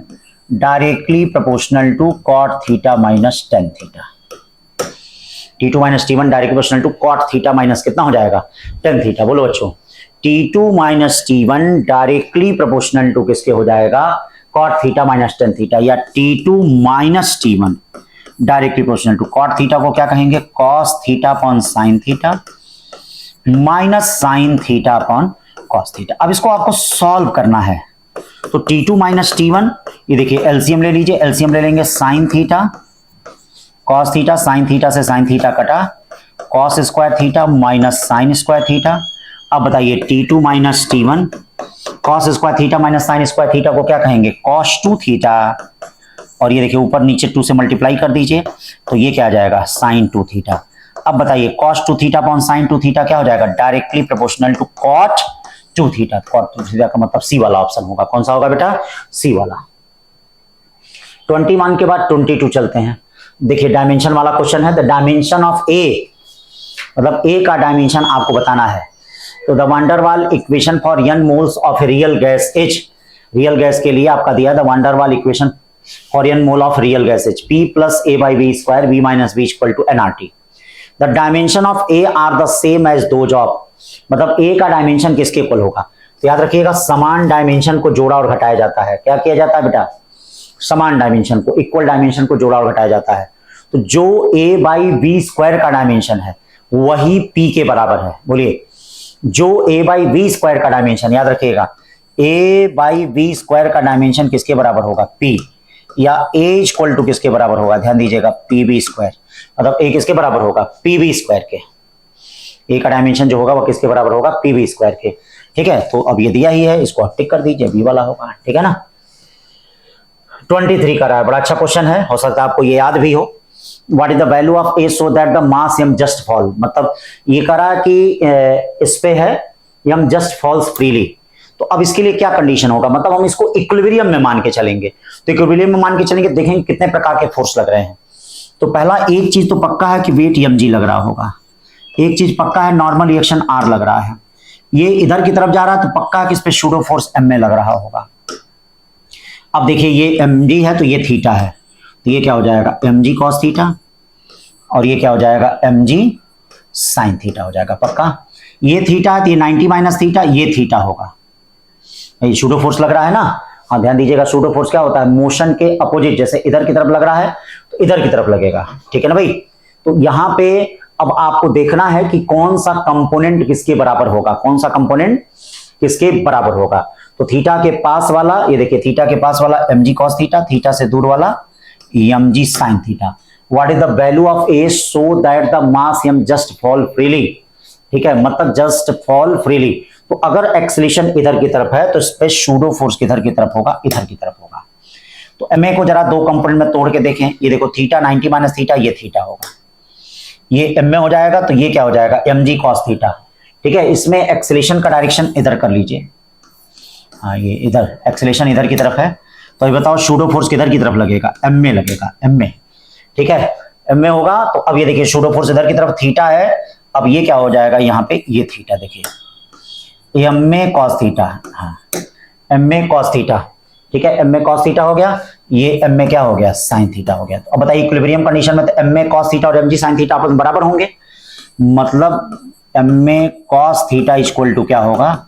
directly proportional to cot theta minus tan theta, T2 minus T1 directly proportional to cot theta minus कितना हो जाएगा, tan थीटा। बोलो बच्चों, T2 minus T1 directly proportional to किसके हो जाएगा, cot theta minus tan theta, या T2 minus T1 directly proportional to cot theta को क्या कहेंगे, cos theta upon sin theta minus sin theta upon cos theta. अब इसको आपको सॉल्व करना है, तो T2 माइनस T1, ये देखिए एलसीएम ले लीजिए, एलसीएम ले लेंगे sin theta cos theta, sin theta से sin थीटा कटा, cos square theta minus sin square theta. अब बताइए T2 minus T1 cos square theta minus sin square theta को क्या कहेंगे, cos 2 थीटा, और ये देखिए ऊपर नीचे 2 से मल्टीप्लाई कर दीजिए, तो ये क्या आ जाएगा, sin 2 थीटा। अब बताइए cos 2 theta upon sin 2 theta क्या हो जाएगा, directly proportional to cot 2 theta, cot 2 theta का मतलब सी वाला ऑप्शन होगा, कौन सा होगा बेटा, सी वाला। 21 के बाद 22 चलते हैं। देखिए डायमेंशन वाला क्वेश्चन है, द डायमेंशन ऑफ ए, मतलब ए का डायमेंशन आपको बताना है। तो the van der Waals equation for n moles of real gas H, real gas के लिए आपका दिया the van der Waals equation for n mole of real gas H, P plus A by V square V minus V equal to nRT। The dimension of A are the same as those of, मतलब A का डायमेंशन किसके इक्वल होगा, तो याद रखिएगा समान डायमेंशन को जोड़ा और घटाया जाता है। क्या किया जाता है बेटा, समान डायमेंशन को, इक्वल डायमेंशन को जोड़ा और घटाया जाता है। तो जो A बाई V स्क्वायर का डायमेंशन है वही P के बराबर है। बोलिए, जो A बाई V स्क्वायर का डायमेंशन, याद रखिएगा A बाई V स्क्वायर का डायमेंशन किसके बराबर होगा, P, या A इक्वल टू किसके बराबर होगा, ध्यान दीजिएगा PB स्क्वायर, मतलब A किसके बराबर होगा, PB स्क्वायर के। A का डायमेंशन जो होगा वो किसके बराबर होगा, PB स्क्वायर के। ठीक है, तो अब ये दिया ही है, इसको टिक कर दीजिए, B वाला होगा। ठीक है ना, 23 का रहा है, बड़ा अच्छा क्वेश्चन है, हो सकता है आपको ये याद भी हो। What is the value of A so that the mass m just fall, मतलब ये करा कि इस पे है m जस्ट फॉल्स फ्रीली, तो अब इसके लिए क्या कंडीशन होगा, मतलब हम इसको इक्विलिब्रियम में मान के चलेंगे। तो इक्विलिब्रियम में मान के चलेंगे, देखेंगे कितने प्रकार के फोर्स लग रहे हैं। तो पहला एक चीज तो पक्का है कि वेट mg लग रहा होगा, एक चीज पक्का है नॉर्मल रिएक्शन r लग रहा है, ये इधर की तरफ जा रहा है तो पक्का है कि इस पे सूडो फोर्स m में लग रहा होगा। अब देखिए ये mg है तो ये थीटा है, तो ये क्या हो जाएगा mg cos थीटा, और ये क्या हो जाएगा mg sin थीटा हो जाएगा पक्का। ये थीटा है तो ये 90 माइनस थीटा, ये थीटा होगा। ये सूडो फोर्स लग रहा है ना, हाँ ध्यान दीजिएगा, सूडो फोर्स क्या होता है, मोशन के अपोजिट, जैसे इधर की तरफ लग रहा है तो इधर की तरफ लगेगा। ठीक है ना भाई, तो यहां पे अब आपको देखना है कि कौन सा कंपोनेंट किसके बराबर होगा, कौन सा कंपोनेंट किसके बराबर होगा। तो थीटा के पास वाला, ये देखिए थीटा के पास वाला mg cos थीटा, थीटा से दूर वाला mg sin theta. What is the value of a so that the mass m just fall freely. ठीक है, मतलब जस्ट फॉल फ्रीली, तो अगर एक्सेलेरेशन इधर की तरफ है तो इस पे सूडो फोर्स किधर की तरफ होगा, इधर की तरफ होगा। तो ma को जरा दो कंपोनेंट में तोड़ के देखें, ये देखो थीटा 90 माइनस थीटा, ये थीटा होगा, ये ma हो जाएगा, तो ये क्या हो जाएगा mg cos थीटा। ठीक है, इसमें एक्सेलेरेशन का डायरेक्शन इधर कर लीजिए, हाँ ये इधर एक्सेलेरेशन इधर की तरफ है, तो ये बताओ सूडो फोर्स किधर की तरफ लगेगा, ma लगेगा, ma। ठीक है, ma होगा, तो अब ये देखिए सूडो फोर्स इधर की तरफ थीटा है, अब ये क्या हो जाएगा यहाँ पे, ये थीटा देखिए ma cos थीटा, हाँ ma cos थीटा। ठीक है, ma cos थीटा हो गया, ये ma क्या हो गया, sin थीटा हो गया। तो अब बताइए इक्विलिब्रियम कंडीशन में तो ma cos थीटा और mg sin थीटा आपस में बराबर होंगे, मतलब ma cos theta equal to क्या होगा,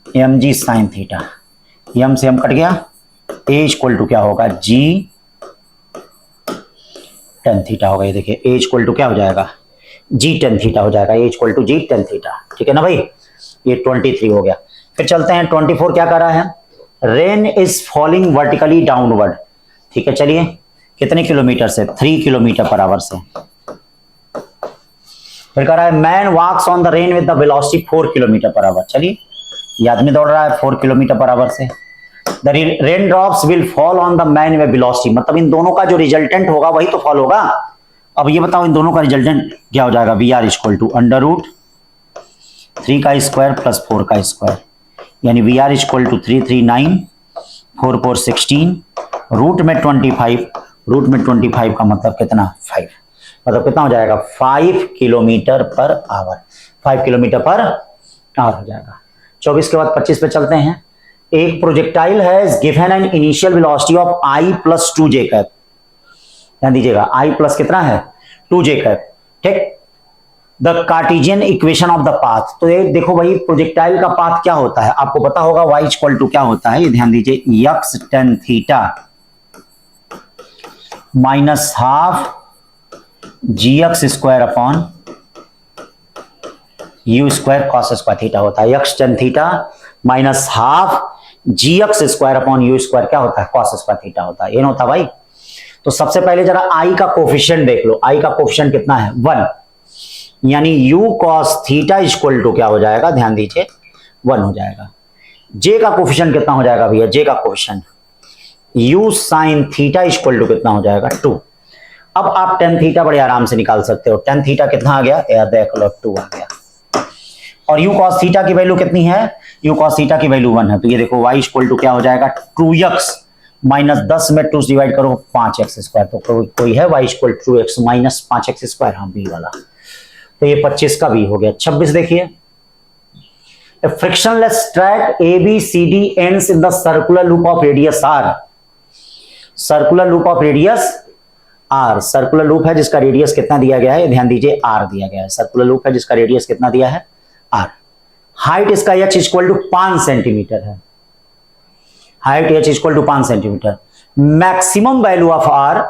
mg sin थीटा, m से m कट गया, a इक्वल टू क्या होगा, g tan थीटा होगा। ये देखिए a इक्वल टू क्या हो जाएगा, g tan थीटा हो जाएगा, a equal to g tan theta. ठीक है ना भाई, ये 23 हो गया। फिर चलते हैं 24 क्या कर रहा है, rain is falling vertically downward. ठीक है, चलिए कितने किलोमीटर से, 3 किलोमीटर पर आवर से। फिर कह रहा है man walks on the rain with the velocity 4 kilometre per hour. चलिए ये आदमी दौड़ रहा है 4 किलोमीटर पर आवर से। The rain drops will fall on the man with velocity, मतलब इन दोनों का जो रिजल्टेंट होगा वही तो फॉल होगा। अब ये बताओ इन दोनों का रिजल्टेंट क्या हो जाएगा, V R equal to under root 3 का स्क्वायर प्लस 4 का स्क्वायर, यानी V R equal to 339 4 4 16 root में 25, रूट में 25 का मतलब कितना 5, मतलब कितना हो जाएगा 5 kilometre per our, 5 kilometre per our हो जाएगा। 24 के बाद 25 पे चलते हैं। एक प्रोजेक्टाइल है given an initial velocity of i plus 2j cap, ध्यान दीजिएगा i प्लस कितना है 2j कैप। ठीक, the Cartesian equation of the path, तो ये देखो भाई प्रोजेक्टाइल का पाथ क्या होता है आपको पता होगा, y इक्वल टू क्या होता है, ये ध्यान दीजिए x tan theta minus half gx square upon u square cos square theta होता है। x tan theta minus half gx square upon u square क्या होता है, cos स्क्वायर थीटा होता है, ये ना होता भाई। तो सबसे पहले जरा i का कोफिशिएंट देख लो, i का कोफिशिएंट कितना है 1, यानी u cos theta equal to क्या हो जाएगा, ध्यान दीजिए 1 हो जाएगा। j का कोफिशिएंट कितना हो जाएगा भैया, j का coefficient u sin theta equal to कितना हो जाएगा 2। अब आप tan थीटा बड़े आराम से निकाल सकते हो, tan थीटा कितना आ गया, या देख लो 2 आ गया। और u cos थीटा की वैल्यू कितनी है, u cos थीटा की वैल्यू 1 है, तो ये देखो y इक्वल टू क्या हो जाएगा 2x माइनस 10 में 2 डिवाइड करो 5x स्क्वायर, तो कोई है y equal 2x minus 5x square, हाँ बी वाला। तो ये 25 का भी हो गया। 26 देखिए A frictionless track ABCD ends in the circular loop of radius R. Circular loop of radius R. Circular loop है जिसका रेडियस कितना दिया गया है, ध्यान दीजिए R दिया गया है. सर्कुलर लूप है जिसका रेडियस कितना दिया है, R. हाइट इसका h इक्वल टू 5 सेंटीमीटर है. Height h equal to 5 centimetre. Maximum value of R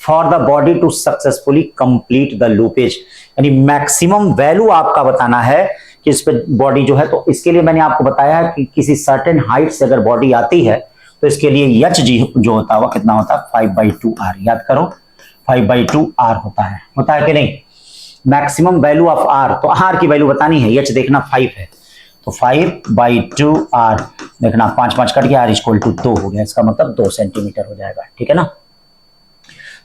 for the body to successfully complete the loop. यानी मैक्सिमम वैल्यू आपका बताना है कि इस पे बॉडी जो है, तो इसके लिए मैंने आपको बताया कि किसी सर्टेन हाइट से अगर बॉडी आती है तो इसके लिए एच जी जो होता है वो कितना होता है, 5/2r. याद करो 5/2r होता है कि नहीं. मैक्सिमम वैल्यू ऑफ r, तो r की वैल्यू बतानी है, एच देखना 5 है तो 5/2r देखना, 5 5 कट गया, r इक्वल टू 2 हो गया. इसका मतलब 2 सेंटीमीटर हो जाएगा. ठीक है ना.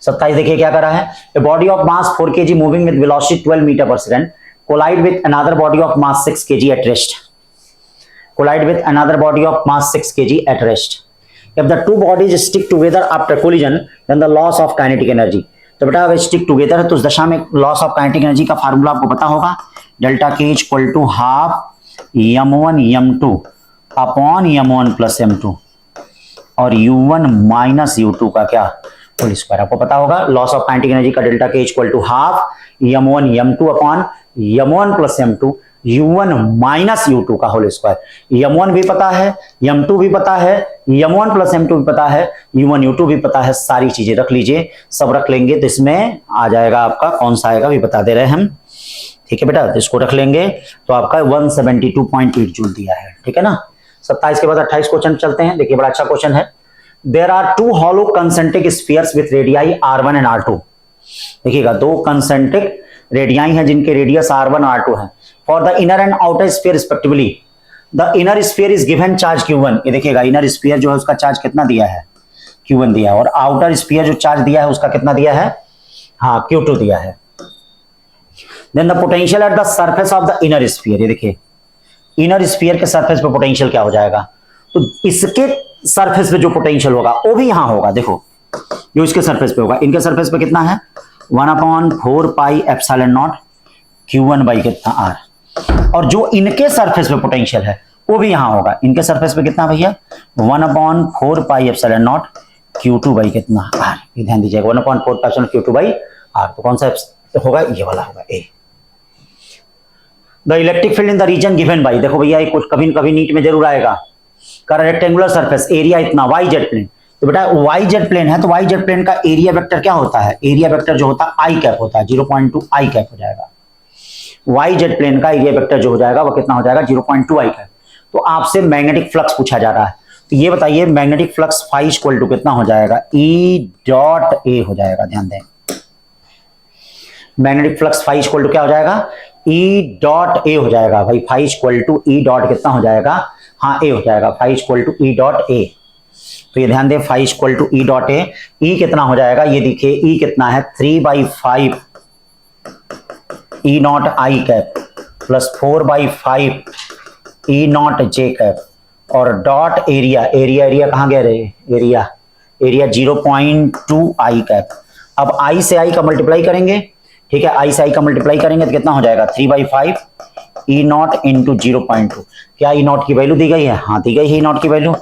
27 देखिए क्या कर रहा है. A body of mass 4 kg moving with velocity 12 metre per second collide with another body of mass 6 kg at rest. Collide with another body of mass 6 kg at rest. If the two bodies stick together after collision, then the loss of kinetic energy. तो बेटा अगर स्टिक टुगेदर है तो उस दशा में लॉस ऑफ काइनेटिक एनर्जी का फार्मूला आपको पता होगा, delta K equal to half m1 m2 upon m1 plus m2 और u1 माइनस u2 का क्या होल स्क्वायर. आपको पता होगा लॉस ऑफ काइनेटिक एनर्जी का delta K equal to half m1 m2 upon m1 plus m2 u1 minus u2 का होल स्क्वायर. m1 भी पता है, m2 भी पता है, m1 प्लस m2 भी पता है, u1 u2 भी पता है. सारी चीजें रख लीजिए, सब रख लेंगे तो इसमें आ जाएगा आपका, कौन सा आएगा भी बता दे रहे हैं हम. ठीक है बेटा, तो इसको रख लेंगे तो आपका 172.8 जूल दिया है. ठीक है ना. 27 के बाद 28 क्वेश्चन चलते हैं. देखिए बड़ा अच्छा क्वेश्चन है. There are 2 hollow concentric spheres with radii r1 and r2. देखिएगा 2 कंसेंट्रिक रेडियाई हैं जिनके रेडियस r1 और r2 है. For the inner and outer sphere respectively the inner sphere is given charge q1. ये देखिएगा इनर स्फीयर जो है उसका चार्ज कितना दिया है, q1 दिया है, और आउटर स्फीयर जो चार्ज दिया है उसका कितना दिया है, हाँ q2 दिया है. Then the potential at the surface of the inner sphere. ये देखिए इनर स्फीयर के सरफेस पे पोटेंशियल क्या हो जाएगा, तो इसके सरफेस पे जो पोटेंशियल होगा वो भी यहां होगा. देखो जो इसके सरफेस पे होगा, इनके सरफेस पे कितना है 1/4 pi epsilon not q1 by कितना r. और जो इनके सरफेस पे पोटेंशियल है वो भी यहां होगा. इनके सरफेस पे कितना भैया 1/4 pi epsilon not q2 by कितना r. ये ध्यान दीजिएगा 1/4 pi epsilon q2 by r. तो कौन सा होगा, ये वाला होगा A. The electric field in the region given by, देखो भैया ये कुछ कभी कभी नीट में जरूर आएगा. कर रेक्टेंगुलर सरफेस एरिया इतना वाई जेड प्लेन. तो बेटा वाई जेड प्लेन है तो वाई जेड प्लेन का एरिया वेक्टर क्या होता है, एरिया वेक्टर जो होता है आई कैप होता है, 0.2 आई कैप हो जाएगा. वाई जेड प्लेन का एरिया वेक्टर जो हो जाएगा वो कितना हो जाएगा 0.2 आई कैप. तो आपसे मैग्नेटिक फ्लक्स पूछा जा रहा है, तो ये बताइए magnetic flux phi equal to कितना हो जाएगा, ई डॉट ए हो जाएगा. ध्यान दें magnetic flux phi equal to क्या हो जाएगा, ई डॉट ए हो जाएगा. भाई phi equal to E dot कितना हो जाएगा, हाँ ए हो जाएगा. Phi equal to E dot A. तो ये ध्यान दें phi equal to E dot A. E कितना हो जाएगा, ये देखिए ई कितना है 3/5 E not I cap plus 4/5 E not J cap और डॉट एरिया. एरिया कहां गया रे, एरिया 0.2 आई कैप. अब आई से आई का मल्टीप्लाई करेंगे, ठीक है, आई से आई का मल्टीप्लाई करेंगे तो कितना हो जाएगा 3/5 ई नॉट इंटू 0.2. क्या ई नॉट की वैल्यू दी गई है, हाँ दी गई है ई नॉट की value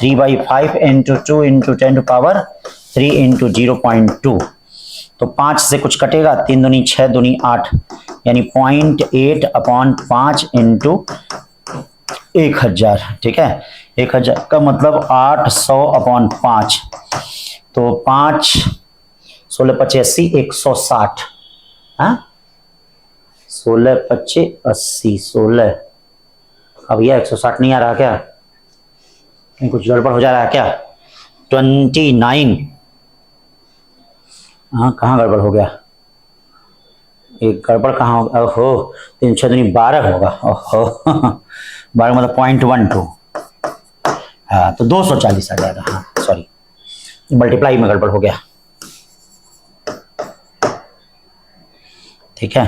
3/5 into 2 into 10 to power 3 into 0.2. तो 5 से कुछ कटेगा, 3 दूनी 6 दूनी 8 यानी 0.8/5 इंटू 1000. ठीक है 1000 का मतलब 800/5. तो 5 16 25 80 160. हाँ 16 25 80 16. अब यह 160 नहीं आ रहा क्या, कुछ गड़बड़ हो जा रहा है क्या, 29. हाँ कहाँ गड़बड़ हो गया, एक गड़बड़ कहाँ होगा, ओहो 3 6 दूनी 12 होगा. ओहो 12 मतलब 0.12. हाँ तो 240 आ जाएगा. हाँ सॉरी मल्टीप्लाई में गड़बड़ हो गया. ठीक है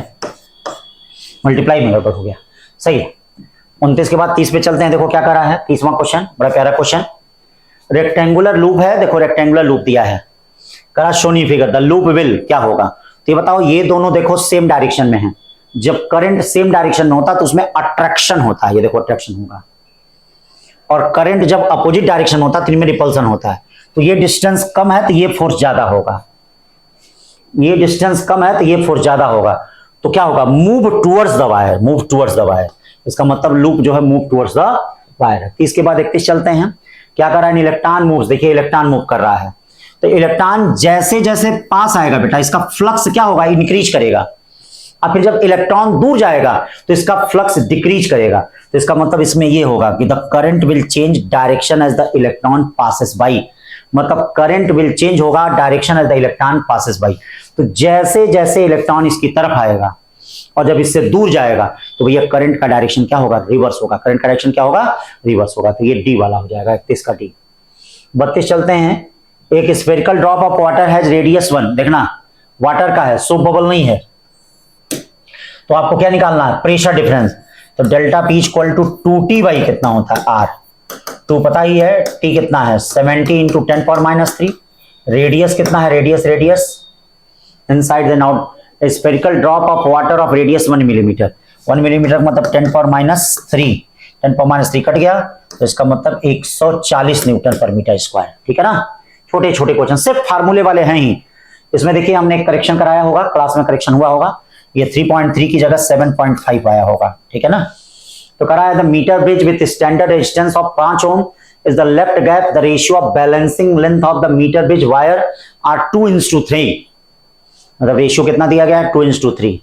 मल्टीप्लाई में गड़बड़ हो गया, सही है. 29 के बाद 30 पे चलते हैं. देखो क्या कर रहा है 30वां क्वेश्चन, बड़ा प्यारा क्वेश्चन. रेक्टेंगुलर लूप है, देखो रेक्टेंगुलर लूप दिया है, करा शोनी फिगर द लूप विल क्या होगा. तो ये बताओ ये दोनों देखो सेम डायरेक्शन में है, जब करंट सेम डायरेक्शन में होता तो उसमें अट्रैक्शन होता है, ये देखो अट्रैक्शन होगा, और करंट जब अपोजिट डायरेक्शन होता है तो इनमें रिपल्सन होता है। तो ये डिस्टेंस कम है तो ये फोर्स ज्यादा होगा, ये डिस्टेंस कम है तो ये फोर्स ज्यादा होगा। तो क्या होगा, move towards the wire, move towards the wire, इसका मतलब लूप जो है मूव टुवर्ड्स द वायर है। इसके बाद 31 चलते हैं, क्या कर रहा है, इलेक्ट्रॉन मूव्स, देखिए इलेक्ट्रॉन मूव कर रहा है, तो इलेक्ट्रॉन जैसे जैसे पास आएगा बेटा इसका फ्लक्स क्या होगा, इंक्रीज करेगा, और फिर जब इलेक्ट्रॉन दूर जाएगा तो इसका फ्लक्स डिक्रीज करेगा। तो इसका मतलब इसमें यह होगा कि the current will change direction as the electron passes by, मतलब करंट विल चेंज होगा direction as the electron passes by. तो जैसे जैसे इलेक्ट्रॉन इसकी तरफ आएगा और जब इससे दूर जाएगा तो भैया करंट का डायरेक्शन क्या होगा, रिवर्स होगा, करंट का डायरेक्शन क्या होगा, रिवर्स होगा। तो ये डी वाला हो जाएगा, 31 का डी। 32 चलते हैं, एक spherical drop of water has radius 1, देखना वाटर का है, सोप बबल नहीं है, तो आपको क्या निकालना है, प्रेशर डिफरेंस। तो delta P equal to 2t by कितना होता है, आर, 2 पता ही है, t कितना है 70 इंटू 10⁻³ रेडियस कितना है, radius inside then out, spherical drop of water of radius 1 millimetre, 1 millimetre मतलब 10⁻³ 10⁻³ कट गया, तो इसका मतलब 140 न्यूटन पर मीटर स्क्वायर। ठीक है ना, छोटे छोटे क्वेश्चन सिर्फ फार्मूले वाले हैं ही। इसमें देखिए हमने एक करेक्शन कराया होगा, क्लास में करेक्शन हुआ होगा, ये 3.3 की जगह 7.5 आया होगा। ठीक है ना, तो कराया the metre bridge with standard resistance of 5 ohm is the left gap, the ratio of balancing length of the metre bridge wire are 2:3, मतलब रेशियो कितना दिया गया है, 2:3।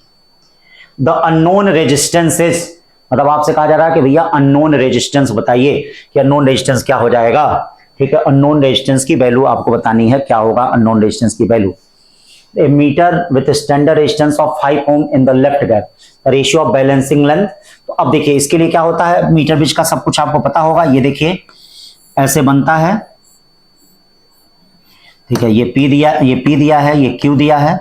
द अननोन रेजिस्टेंस इज, मतलब आपसे कहा जा रहा है कि भैया अननोन रेजिस्टेंस बताइए कि अननोन रेजिस्टेंस क्या हो जाएगा। ठीक है, अननोन रेजिस्टेंस की वैल्यू आपको बतानी है, क्या होगा अननोन रेजिस्टेंस की value. A meter with a standard resistance of 5 ohm in the left gap, the ratio of balancing length। तो अब देखिए इसके लिए क्या होता है, मीटर ब्रिज का सब कुछ आपको पता होगा, ये देखिए ऐसे बनता है। ठीक है, ये P दिया है, ये Q दिया है,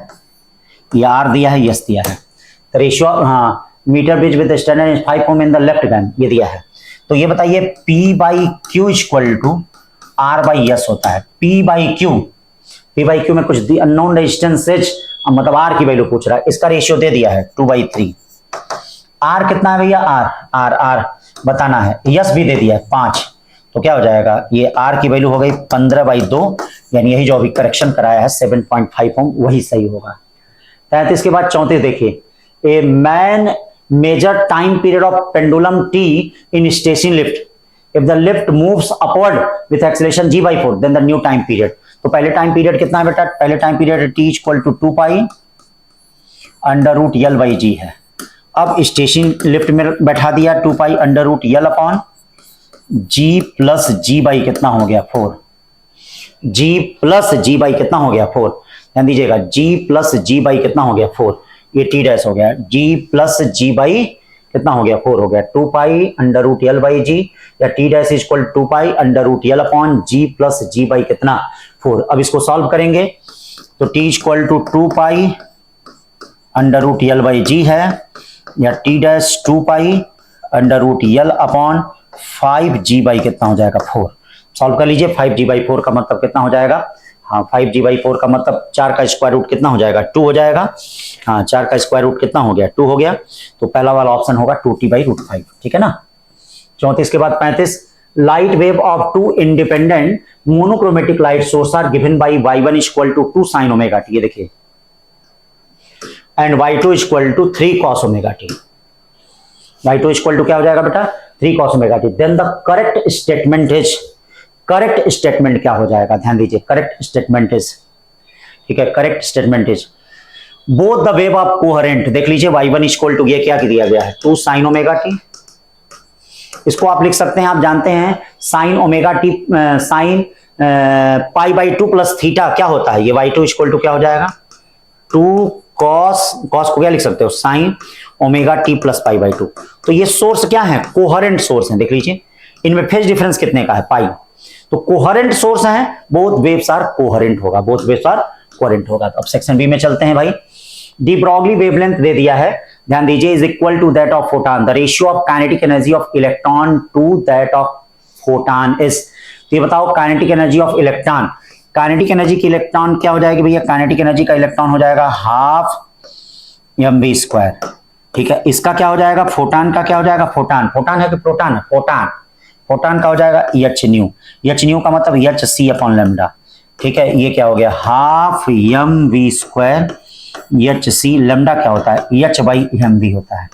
ये R दिया है, S दिया है। तो रेशियो, हाँ, metre bridge with standard 5 ohm in the left gap ये दिया है। तो ये बताइए P by Q equal to R by S होता है। P बाई Q में कुछ अननोन रेजिस्टेंस, मतलब R की वैल्यू पूछ रहा है, इसका रेशियो दे दिया है 2/3। R कितना है भैया, R बताना है, यस भी दे दिया है 5, तो क्या हो जाएगा, ये R की वैल्यू हो गई 15/2, यानी यही जो अभी करेक्शन कराया है 7.5 ओम वही सही होगा। 33 के बाद 34 देखिए, a man measure time period of pendulum T in stationary lift, if the lift moves upward with acceleration g/4 then the new time period। तो पहले टाइम पीरियड कितना है बेटा, पहले time period t equal to 2 pi under root l by g है। अब स्टेशन लिफ्ट में बैठा दिया 2 pi under root l upon g plus g by कितना हो गया 4, जी प्लस जी बाई कितना हो गया 4, ध्यान दीजिएगा जी प्लस जी बाई कितना हो गया 4, ये टी डैश हो गया, जी प्लस जी बाई कितना हो गया 4 हो गया, 2 pi under root l by g, या t dash equal 2 pi under root l upon g plus g by कितना 4। अब इसको सॉल्व करेंगे तो t equal to 2 pi under root l by g है, या t dash 2 pi under root l upon 5g by कितना हो जाएगा 4। सॉल्व कर लीजिए, 5g/4 का मतलब कितना हो जाएगा, हाँ 5g/4 का मतलब 4 का स्क्वायर रूट कितना हो जाएगा 2 हो जाएगा, हाँ 4 का स्क्वायर रूट कितना हो गया 2 हो गया, तो पहला वाला ऑप्शन होगा 2t/√5। ठीक है ना। 34 के बाद 35, light wave of 2 independent monochromatic light source are given by y1 equal to 2 sin omega T, ये देखिए, and y2 equal to 3 cos omega T. y2 equal to क्या हो जाएगा बेटा 3 cos omega T. Then the correct statement is, correct statement क्या हो जाएगा, ध्यान दीजिए, करेक्ट स्टेटमेंट इज, ठीक है, correct statement is both the wave of coherent, देख लीजिए y1 इक्वल टू ये क्या दिया गया है 2 sin ओमेगा टी, इसको आप लिख सकते हैं, आप जानते हैं sin omega t sin π/2 plus theta क्या होता है, ये y2 इक्वल टू क्या हो जाएगा 2 cos को क्या लिख सकते हो sin ओमेगा टी प्लस π/2। तो ये सोर्स क्या है, कोहेरेंट सोर्स है, देख लीजिए इनमें फेज डिफरेंस कितने का है पाई, तो कोहेरेंट सोर्स है, बोथ वेव्स आर कोहेरेंट होगा, बोथ वेव्स आर कोहेरेंट होगा। तो अब सेक्शन बी में चलते हैं भाई। डी ब्रॉगली वेवलेंथ दे दिया है, ध्यान दीजिए, is equal to that of photon, the ratio of kinetic energy of electron to that of photon is, तो ये बताओ kinetic energy of electron, kinetic energy की इलेक्ट्रॉन क्या हो जाएगी भैया, काइनेटिक एनर्जी का इलेक्ट्रॉन हो जाएगा 12 mv², ठीक है, इसका क्या हो जाएगा, फोटान का क्या हो जाएगा, फोटान है कि प्रोटान है, फोटान का हो जाएगा एच न्यू, एच न्यू का मतलब एच सी अपॉन लेमडा। ठीक है, ये क्या हो गया, half M V square H C, lambda क्या होता है, एच बाई एम वी होता है,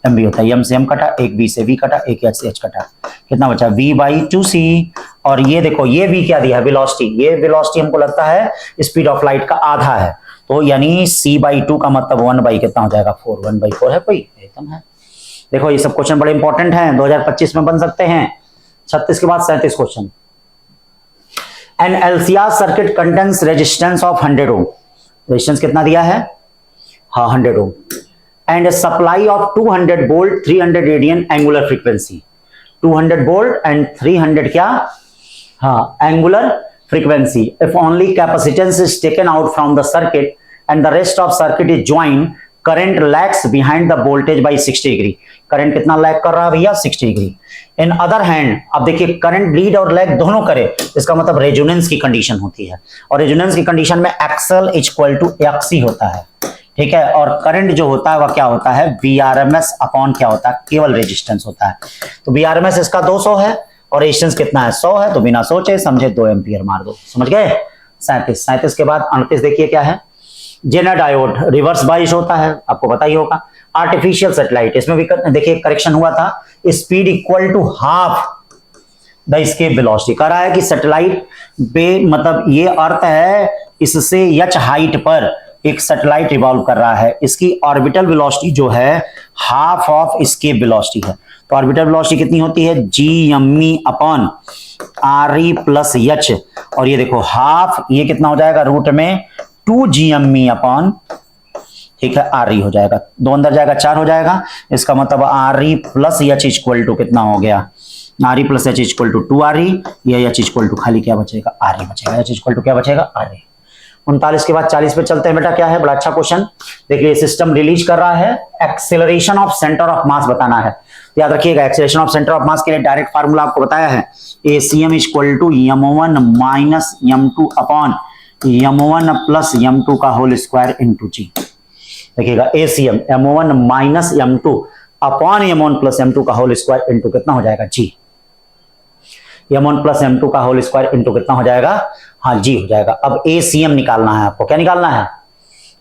एम वी होता है, एम से एम कटा, एक बी से वी कटा, एक एच से एच कटा, कितना बचा, वी बाई टू सी। और ये देखो ये वी क्या दिया है, वेलोसिटी, ये वेलोसिटी हमको लगता है स्पीड ऑफ लाइट का आधा है, तो यानी सी बाई टू का मतलब 1 बाई कितना हो जाएगा, 4, 1/4 है कोई, एकदम है। देखो ये सब क्वेश्चन बड़े इंपॉर्टेंट हैं, 2025 में बन सकते हैं। 36 के बाद 37 question. An LCR circuit contains resistance of 100 ohm, resistance कितना दिया है, हाँ 100 ohm, and supply of 200 volt 300 radian angular frequency, 200 volt and 300 क्या, हाँ angular frequency. If only capacitance is taken out from the circuit and the rest of circuit is joined, current lags behind the voltage by 60 degree. Current कितना लैग कर रहा है भैया, 60 डिग्री। इन अदर हैंड, अब देखिए करंट लीड और लैग दोनों करे, इसका मतलब रेजोनेंस की कंडीशन होती है, और रेजोनेंस की कंडीशन में एक्सल इक्वल टू एक्सी होता है। ठीक है, और करंट जो होता है वह क्या होता है, VRMS अपॉन क्या होता है, केवल रेजिस्टेंस होता है। तो VRMS इसका 200 है और रेजिस्टेंस कितना है, 100 है, तो बिना सोचे समझे 2 एम्पियर मार दो, समझ गए। 37 के बाद 38 देखिए क्या है, जेनर डायोड रिवर्स बाइश होता है, आपको पता ही होगा। आर्टिफिशियल सेटेलाइट, इसमें भी देखिए करेक्शन हुआ था, speed equal to half the escape velocity. कह रहा है कि सेटेलाइट पे मतलब ये अर्थ है, इससे एच हाइट पर एक सैटेलाइट रिवॉल्व कर रहा है, इसकी ऑर्बिटल वेलोसिटी जो है हाफ ऑफ एस्केप वेलोसिटी है। तो ऑर्बिटल वेलोसिटी कितनी होती है, GME upon RE plus H, और ये देखो हाफ, ये कितना हो जाएगा रूट में 2GME अपॉन, ठीक है RE हो जाएगा, 2 अंदर जाएगा 4 हो जाएगा, इसका मतलब RE plus H equal to कितना हो गया, RE plus H equal to 2RE, या एच इक्वल टू खाली क्या बचेगा, RE बचेगा, एच इक्वल टू क्या बचेगा, RE। 39 के बाद 40 पे चलते हैं बेटा, क्या है, बड़ा अच्छा क्वेश्चन। देखिए सिस्टम रिलीज कर रहा है, acceleration of centre of mass बताना है। याद रखिएगा, acceleration of centre of mass के लिए डायरेक्ट फार्मूला आपको बताया है, ACM equal to m1 minus m2 upon m1 plus m2 का होल स्क्वायर इंटू जी। देखिएगा ACM m1 minus m2 upon m1 plus m2 का होल स्क्वायर इंटू कितना हो जाएगा, जी। m1 प्लस m2 का होल स्क्वायर इंटू कितना हो जाएगा, हाँ जी हो जाएगा। अब ACM निकालना है आपको, क्या निकालना है,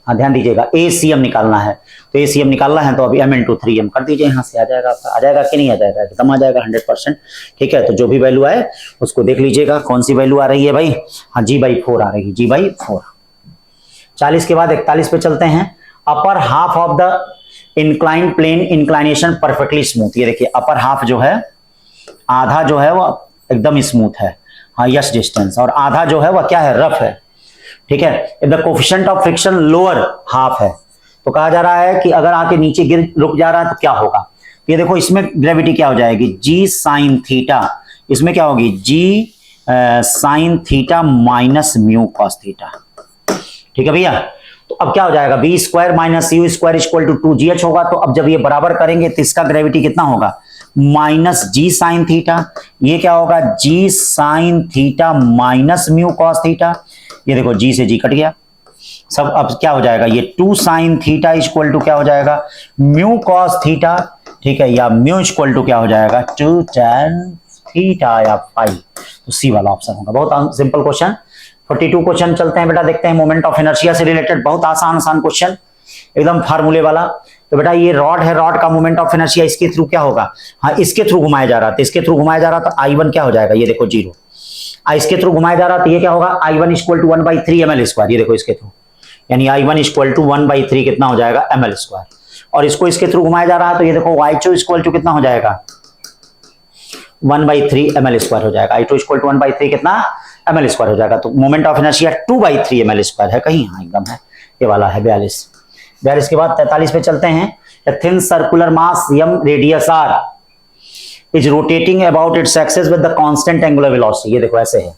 हाँ ध्यान दीजिएगा, ACM निकालना है। तो ACM निकालना है तो अभी m इंटू 3m कर दीजिए, यहाँ से आ जाएगा आपका, आ जाएगा कि नहीं आ जाएगा, एकदम आ जाएगा 100%। ठीक है, तो जो भी वैल्यू आए उसको देख लीजिएगा, कौन सी वैल्यू आ रही है भाई, हाँ G/4 आ रही है, G/4। 40 के बाद 41 पे चलते हैं। Upper half of the inclined plane inclination perfectly smooth. ये देखिए अपर हाफ जो है, आधा जो है वो एकदम स्मूथ है, हाँ यस डिस्टेंस, और आधा जो है वह क्या है, रफ है। ठीक है, if the coefficient of friction lower half है, तो कहा जा रहा है कि अगर आके नीचे गिर रुक जा रहा है तो क्या होगा। ये देखो इसमें ग्रेविटी क्या हो जाएगी, G साइन थीटा, इसमें क्या होगी, G sine theta minus mu cos theta. ठीक है भैया, तो अब क्या हो जाएगा, B square minus U square equal to 2GH होगा। तो अब जब ये बराबर करेंगे तो इसका ग्रेविटी कितना होगा, माइनस G साइन थीटा, ये क्या होगा, G sine theta minus mu cos theta. ये देखो G से G कट गया सब, अब क्या हो जाएगा, ये 2 साइन थीटा इक्वल टू क्या हो जाएगा, म्यू कॉस थीटा। ठीक है, या म्यू इक्वल टू क्या हो जाएगा, 2 tan थीटा या फाई। तो सी वाला ऑप्शन होगा। बहुत सिंपल क्वेश्चन। 42 क्वेश्चन चलते हैं बेटा, देखते हैं मोमेंट ऑफ इनर्शिया से रिलेटेड, बहुत आसान क्वेश्चन, एकदम फार्मूले वाला। तो बेटा ये रॉड है, रॉड का मोमेंट ऑफ इनर्शिया इसके थ्रू क्या होगा, हाँ इसके थ्रू घुमाया जा रहा था, इसके थ्रू घुमाया जा रहा था, I1 क्या हो जाएगा, ये देखो 0। इसके थ्रू घुमाया जा रहा था, ये क्या होगा, I1 equal to 1/3 ml square, ये देखो इसके थ्रू, यानी I1 इक्वल टू 1/3 कितना हो जाएगा, ml स्क्वायर। और इसको इसके थ्रू घुमाया जा रहा है, तो ये देखो Y2 इक्वल टू कितना हो जाएगा, 1/3 ml स्क्वायर हो जाएगा। I2 इक्वल टू 1/3 कितना, ml स्क्वायर हो जाएगा। तो moment of inertia 2/3 ml square है कहीं, हाँ एकदम है, ये वाला है 42 के बाद 43 पे चलते हैं। Thin circular mass m radius r is rotating about its axis with the constant angular velocity. ये देखो ऐसे है,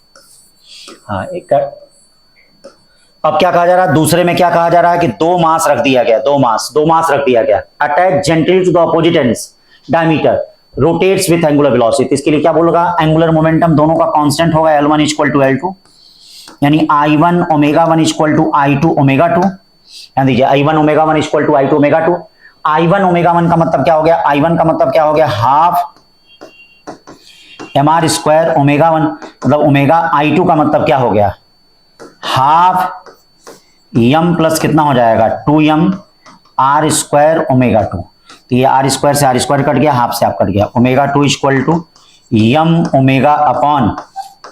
हाँ एक। अब क्या कहा जा रहा है, दूसरे में क्या कहा जा रहा है कि दो मास रख दिया गया, दो मास रख दिया गया, attach gently to the opposite ends, diameter rotates with angular velocity. इसके लिए क्या बोलेगा, एंगुलर मोमेंटम दोनों का कांस्टेंट होगा L1 इक्वल टू L2, यानी I1 omega 1 equal to I2 omega 2। ध्यान दीजिए I1 omega 1 equal to I2 omega 2। I1 omega 1 का मतलब क्या हो गया, I1 का मतलब क्या हो गया, हाफ mr स्क्वायर ओमेगा 1, मतलब ओमेगा I2 का मतलब क्या हो गया, हाफ m प्लस कितना हो जाएगा 2m r स्क्वायर ओमेगा 2। तो ये आर स्क्वायर से आर स्क्वायर कट गया, हाफ से हाफ कट गया, omega 2 equal to M omega upon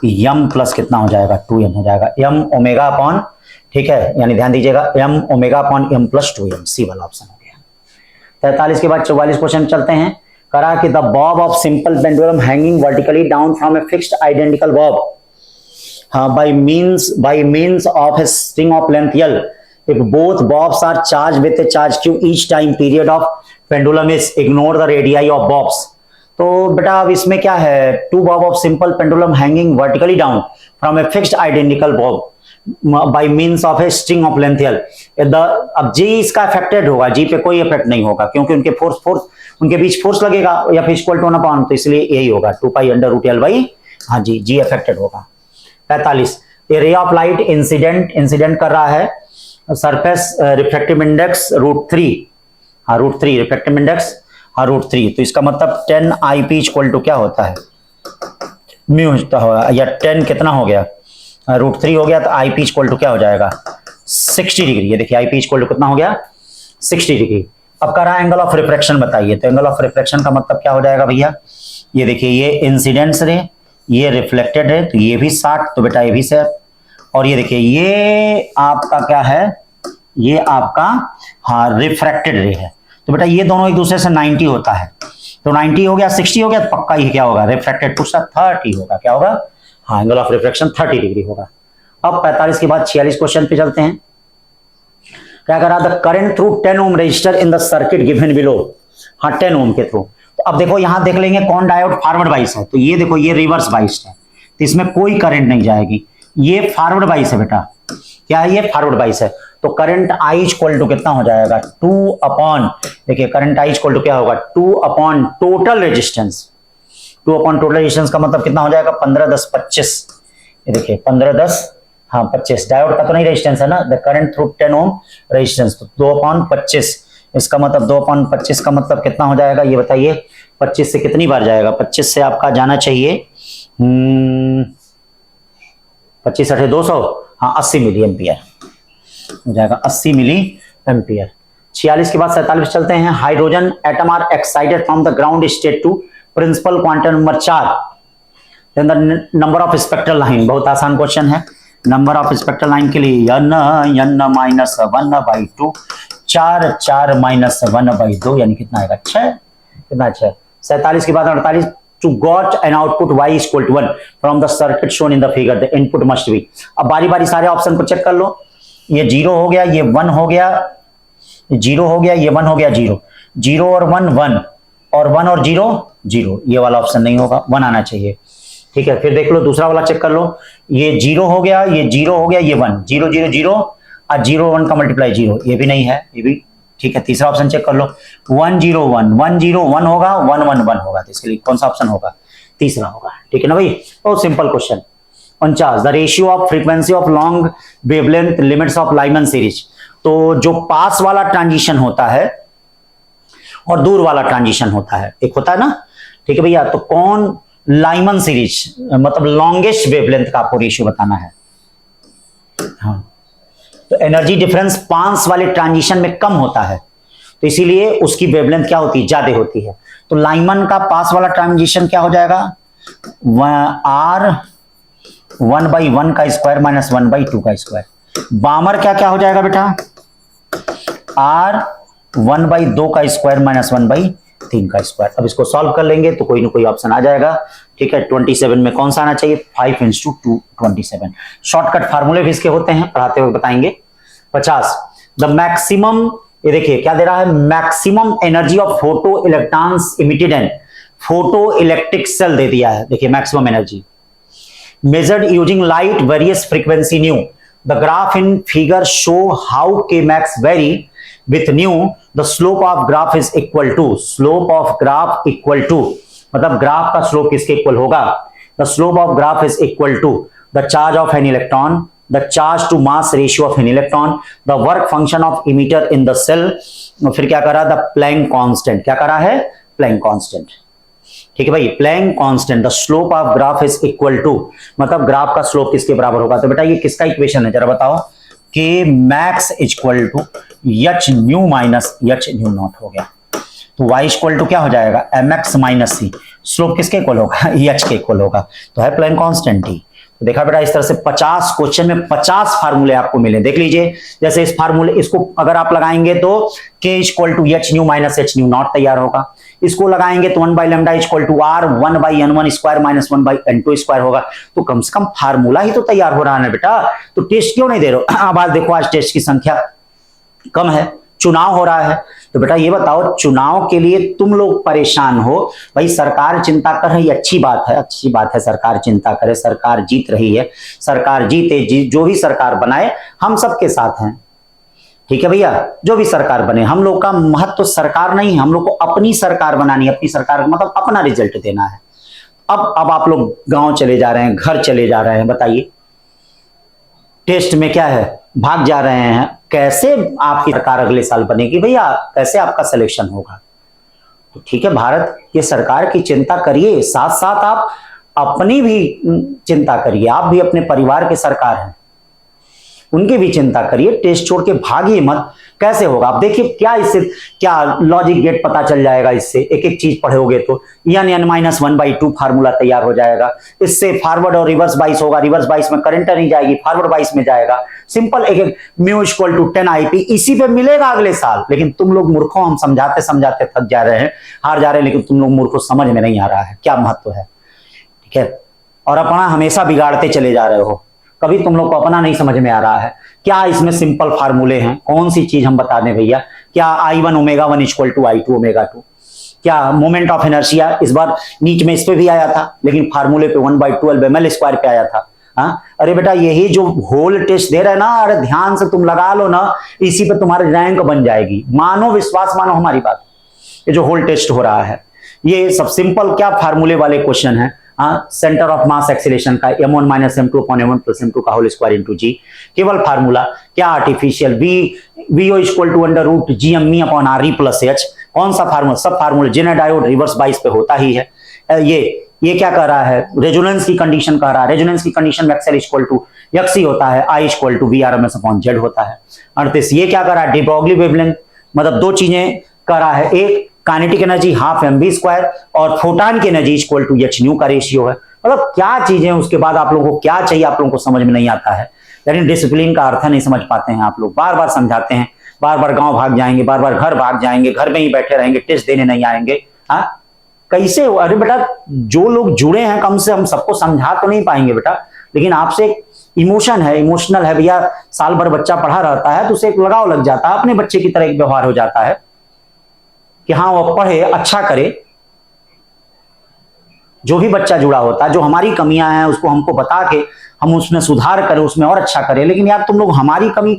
M plus कितना हो जाएगा 2m हो जाएगा, यम ओमेगा अपॉन, ठीक है, यानी ध्यान दीजिएगा m omega upon m plus 2m, सी वाला ऑप्शन हो गया। 43 के बाद 44 क्वेश्चन चलते हैं। करा कि the Bob of simple pendulum hanging vertically down from a fixed identical Bob by means of a string of length L, if both bobs are charged with a charge Q, each time period of pendulum is ignore the radii of bobs। तो बेटा अब इसमें क्या है, two bob of simple pendulum hanging vertically down from a fixed identical bob by means of a string of length L। अब जी इसका अफेक्टेड होगा, जी पे कोई इफेक्ट नहीं होगा क्योंकि उनके उनके बीच फोर्स लगेगा या फिर इक्वल टू 1/, तो इसलिए यही होगा 2 pi under root L by, हाँ जी अफेक्टेड होगा। 45 रे ऑफ लाइट इंसिडेंट कर रहा है, सरफेस रिफ्लेक्टिव इंडेक्स √3, हाँ √3 रिफ्लेक्टिव इंडेक्स, हाँ √3, तो इसका मतलब 10 IP इक्वल टू क्या होता है, म्यू होगा, या 10 कितना हो गया, √3 हो गया, तो IP इक्वल टू क्या हो जाएगा 60 डिग्री। ये देखिए IP इक्वल टू कितना हो गया 60 डिग्री। अब कर रहा है एंगल ऑफ रिफ्रैक्शन बताइए, तो एंगल ऑफ रिफ्रैक्शन का मतलब क्या हो जाएगा भैया, ये देखिए ये इंसिडेंस रे, ये रिफ्लेक्टेड है, तो ये भी 60, तो बेटा ये भी 60, और ये देखिए ये आपका क्या है, ये आपका हाँ रिफ्रैक्टेड रे है, तो बेटा ये दोनों एक दूसरे से 90 होता है, तो 90 हो गया 60 हो गया, तो पक्का ये क्या होगा रिफ्रैक्टेड टू 30 होगा, क्या होगा, हाँ एंगल ऑफ रिफ्रैक्शन 30 डिग्री होगा। अब 45 के बाद 46 क्वेश्चन पे चलते हैं। क्या करा, the current through 10 ohm resistor in the circuit given below, हाँ 10 ओम के थ्रू। तो अब देखो यहां देख लेंगे कौन डायोड फॉरवर्ड बाइस है, तो ये देखो ये रिवर्स बाइस है, तो इसमें कोई करंट नहीं जाएगी, ये फॉरवर्ड बाइस है बेटा, क्या है ये फॉरवर्ड बाइस है, तो करंट I इक्वल टू कितना हो जाएगा 2 अपॉन, देखिए करंट I इक्वल टू क्या होगा 2 upon total resistance, 2 upon total resistance का मतलब कितना हो जाएगा 15 10 25, ये देखिए 15 10 हाँ 25, डायोड का तो नहीं रेजिस्टेंस है ना, the current through 10 ohm resistance, तो 2 अपॉन 25, इसका मतलब 2 अपॉन 25 का मतलब कितना हो जाएगा, ये बताइए 25 से कितनी बार जाएगा, 25 से आपका जाना चाहिए 25 8 200, हाँ 80 मिली एम्पियर हो जाएगा, 80 मिली एम्पियर। 46 के बाद 47 चलते हैं। Hydrogen atom are excited from the ground state to principal quantum number 4, then the number of spectral line, बहुत आसान क्वेश्चन है, नंबर ऑफ स्पेक्ट्रल लाइन के लिए n-1/2 4 4-1/2 यानी कितना आएगा 6, कितना 6। 47 के बाद 48, to got an output y equal to 1 from the circuit shown in the figure, the input must be। अब बारी बारी सारे ऑप्शन को चेक कर लो, ये 0 हो गया, ये 1 हो गया, 0 हो गया, ये 1 हो गया, 0 0 और 1 1 और 1 और 0 0, ये वाला ऑप्शन नहीं होगा, 1 आना चाहिए, ठीक है। फिर देख लो दूसरा वाला चेक कर लो, ये 0 हो गया, ये 0 हो गया, ये 1 0 0 0 और 0 1 का मल्टीप्लाई 0, ये भी नहीं है, ये भी ठीक है। तीसरा ऑप्शन चेक कर लो, 1 0 1 1 0 1 होगा, 1 1 1 होगा, तो इसके लिए कौन सा ऑप्शन होगा, तीसरा होगा, ठीक है ना भाई, बहुत simple question. 49, the ratio of frequency of long wavelength limits of Lyman series, तो जो पास वाला ट्रांजिशन होता है और दूर वाला ट्रांजिशन होता है, एक होता है ना, ठीक है भैया, तो कौन लाइमन सीरीज मतलब लॉन्गेस्ट वेवलेंथ का आपको रेशियो बताना है, हाँ, तो एनर्जी डिफरेंस पास वाले ट्रांजिशन में कम होता है, तो इसीलिए उसकी वेवलेंथ क्या होती है, ज्यादा होती है, तो लाइमन का पास वाला ट्रांजिशन क्या हो जाएगा, R 1/1 का स्क्वायर माइनस 1/2 का स्क्वायर। बामर क्या क्या हो जाएगा बेटा, R 1/2 का स्क्वायर माइनस 1/3 का स्क्वायर। अब इसको सॉल्व कर लेंगे तो कोई ना कोई ऑप्शन आ जाएगा, ठीक है। 27 में कौन सा आना चाहिए, 5 × 2 27। शॉर्टकट फार्मूले भी इसके होते हैं, पढ़ाते हुए बताएंगे। 50, द मैक्सिमम, ये देखिए क्या दे रहा है, maximum energy of photoelectrons emitted and photoelectric cell दे दिया है, देखिए maximum energy measured using light various frequency nu, the graph in figure show how K max vary with new, the slope of graph is equal to, slope of graph equal to, मतलब ग्राफ का स्लोप किसके इक्वल होगा, the slope of graph is equal to the charge of an electron, the charge to mass ratio of an electron, the work function of emitter in the cell, फिर क्या करा, द प्लैंक कांस्टेंट, क्या करा है, प्लैंक कांस्टेंट। ठीक है भाई, Planck constant, the slope of graph is equal to, मतलब ग्राफ का स्लोप किसके बराबर होगा, तो बेटा ये किसका इक्वेशन है जरा बताओ, K max equal to H nu minus H nu naught हो गया, तो y इक्वल टू क्या हो जाएगा, mx माइनस सी, स्लोप किसके इक्वल होगा, एच के इक्वल होगा, तो है प्लैंक कांस्टेंट ही। तो देखा बेटा, इस तरह से 50 क्वेश्चन में 50 फार्मूले आपको मिले, देख लीजिए। जैसे इस फार्मूले, इसको अगर आप लगाएंगे तो k equal to H nu minus H nu naught तैयार होगा, इसको लगाएंगे तो 1 by lambda equal to R 1 by n1 square minus 1 by n2 square होगा। तो कम से कम फार्मूला ही तो तैयार हो रहा है बेटा, तो टेस्ट क्यों नहीं दे रहे हो। अब आज देखो, आज टेस्ट की संख्या कम है, चुनाव हो रहा है, तो बेटा ये बताओ, चुनाव के लिए तुम लोग परेशान हो, भाई सरकार चिंता कर रही है, अच्छी बात है, अच्छी बात है, सरकार चिंता करे, सरकार जीत रही है, सरकार जीते, जो भी सरकार बनाए हम सबके साथ हैं, ठीक है भैया, जो भी सरकार बने, हम लोग का महत्व तो सरकार नहीं है, हम लोग को अपनी सरकार बनानी है, अपनी सरकार मतलब अपना रिजल्ट देना है। अब आप लोग गांव चले जा रहे हैं, घर चले जा रहे हैं, बताइए टेस्ट में क्या है, भाग जा रहे हैं, कैसे आपकी सरकार अगले साल बनेगी भैया, कैसे आपका सिलेक्शन होगा। तो ठीक है, भारत की सरकार की चिंता करिए, साथ साथ आप अपनी भी चिंता करिए, आप भी अपने परिवार के सरकार हैं, उनकी भी चिंता करिए, टेस्ट छोड़ के भागिए मत। कैसे होगा आप देखिए, क्या इससे क्या लॉजिक गेट पता चल जाएगा, इससे एक एक चीज पढ़ोगे तो n-1/2 फार्मूला तैयार हो जाएगा, इससे फॉरवर्ड और रिवर्स बाइस होगा, रिवर्स बाइस में करंट नहीं जाएगी, फॉरवर्ड बाइस में जाएगा, सिंपल एक एक म्यू इक्वल टू 10 IP इसी पे मिलेगा अगले साल। लेकिन तुम लोग मूर्खों, हम समझाते समझाते थक जा रहे हैं, हार जा रहे हैं, लेकिन तुम लोग मूर्खों, समझ में नहीं आ रहा है क्या महत्व है, ठीक है, और अपना हमेशा बिगाड़ते चले जा रहे हो, कभी तुम लोग को अपना नहीं समझ में आ रहा है। क्या इसमें सिंपल फार्मूले हैं, कौन सी चीज हम बता दें भैया, क्या I1 ω1 इक्वल टू I2 ω2, क्या मोमेंट ऑफ इनर्शिया, इस बार नीच में इस पे भी आया था, लेकिन फार्मूले पे 1/12 ml स्क्वायर पे आया था। हाँ, अरे बेटा यही जो होल टेस्ट दे रहे हैं ना, अरे ध्यान से तुम लगा लो ना, इसी पे तुम्हारी रैंक बन जाएगी, मानो, विश्वास मानो हमारी बात। ये जो होल टेस्ट हो रहा है, ये सब सिंपल क्या फार्मूले वाले क्वेश्चन है। सेंटर ऑफ मास एक्सीलरेशन का m1 minus m2 upon m1 plus m2 का होल स्क्वायर इंटू जी, केवल फार्मूला, क्या artificial vo equal to under root gme upon R plus H, कौन सा फार्मूला, सब formula, Jenner diode reverse bias पे होता ही है। ये क्या कर रहा है, रेजोनेंस की कंडीशन कह रहा है, रेजोनेंस की कंडीशन में एक्सएल इक्वल टू एक्स होता है, I equal to VRMS upon Z होता है। 38 ये क्या कर रहा है, डी ब्रॉगली वेवलेंथ, मतलब दो चीजें कर रहा है, एक kinetic energy half mv square और फोटॉन की energy equal to h nu का रेशियो है। मतलब क्या चीजें, उसके बाद आप लोगों को क्या चाहिए, आप लोगों को समझ में नहीं आता है, यानी डिसिप्लिन का अर्थ नहीं समझ पाते हैं आप लोग, बार बार समझाते हैं, बार बार गांव भाग जाएंगे, बार बार घर भाग जाएंगे, घर में ही बैठे रहेंगे, टेस्ट देने नहीं आएंगे। हाँ कैसे, अरे बेटा जो लोग जुड़े हैं, कम से हम सबको समझा तो नहीं पाएंगे बेटा, लेकिन आपसे इमोशन है, इमोशनल है भैया, साल भर बच्चा पढ़ा रहता है तो उसे एक लगाव लग जाता है, अपने बच्चे की तरह एक व्यवहार हो जाता है कि हाँ वो पढ़े, अच्छा करे। जो भी बच्चा जुड़ा होता है, जो हमारी कमियां हैं उसको हमको बता के हम उसमें सुधार करें, उसमें और अच्छा करें। लेकिन यार तुम लोग हमारी कमी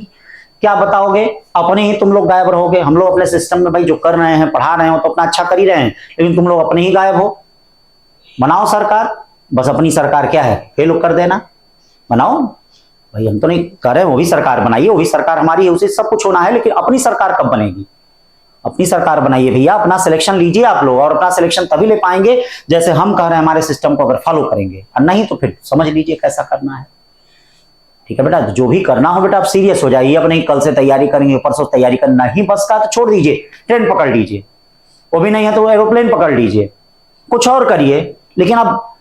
क्या बताओगे, अपने ही तुम लोग गायब रहोगे। हम लोग अपने सिस्टम में भाई जो कर रहे हैं, पढ़ा रहे हो तो अपना अच्छा कर ही रहे हैं, लेकिन तुम लोग अपने ही गायब हो। बनाओ सरकार, बस अपनी सरकार क्या है, फेल कर देना, बनाओ भाई, हम तो नहीं कर रहे, वो भी सरकार बनाइए, वो भी सरकार हमारी है, उसे सब कुछ होना है, लेकिन अपनी सरकार कब बनेगी, अपनी सरकार बनाइए भैया, अपना सिलेक्शन लीजिए आप लोग, और अपना सिलेक्शन तभी ले पाएंगे जैसे हम कह रहे हैं, हमारे सिस्टम को अगर फॉलो करेंगे, और नहीं तो फिर समझ लीजिए कैसा करना है। ठीक है बेटा, जो भी करना हो बेटा आप सीरियस हो जाइए, अब नहीं कल से तैयारी करेंगे, परसों तैयारी करना ही बस का तो छोड़ दीजिए, ट्रेन पकड़ लीजिए, वो भी नहीं है तो एरोप्लेन पकड़ लीजिए, कुछ और करिए। लेकिन अब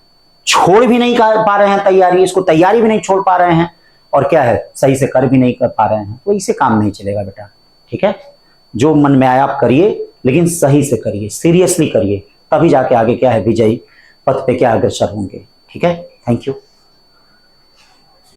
छोड़ भी नहीं पा रहे हैं तैयारी, इसको तैयारी भी नहीं छोड़ पा रहे हैं, और क्या है सही से कर भी नहीं कर पा रहे हैं, तो इससे काम नहीं चलेगा बेटा। ठीक है, जो मन में आया आप करिए, लेकिन सही से करिए, सीरियसली करिए, तभी जाके आगे क्या है विजयी पथ पे क्या अग्रसर होंगे। ठीक है, थैंक यू।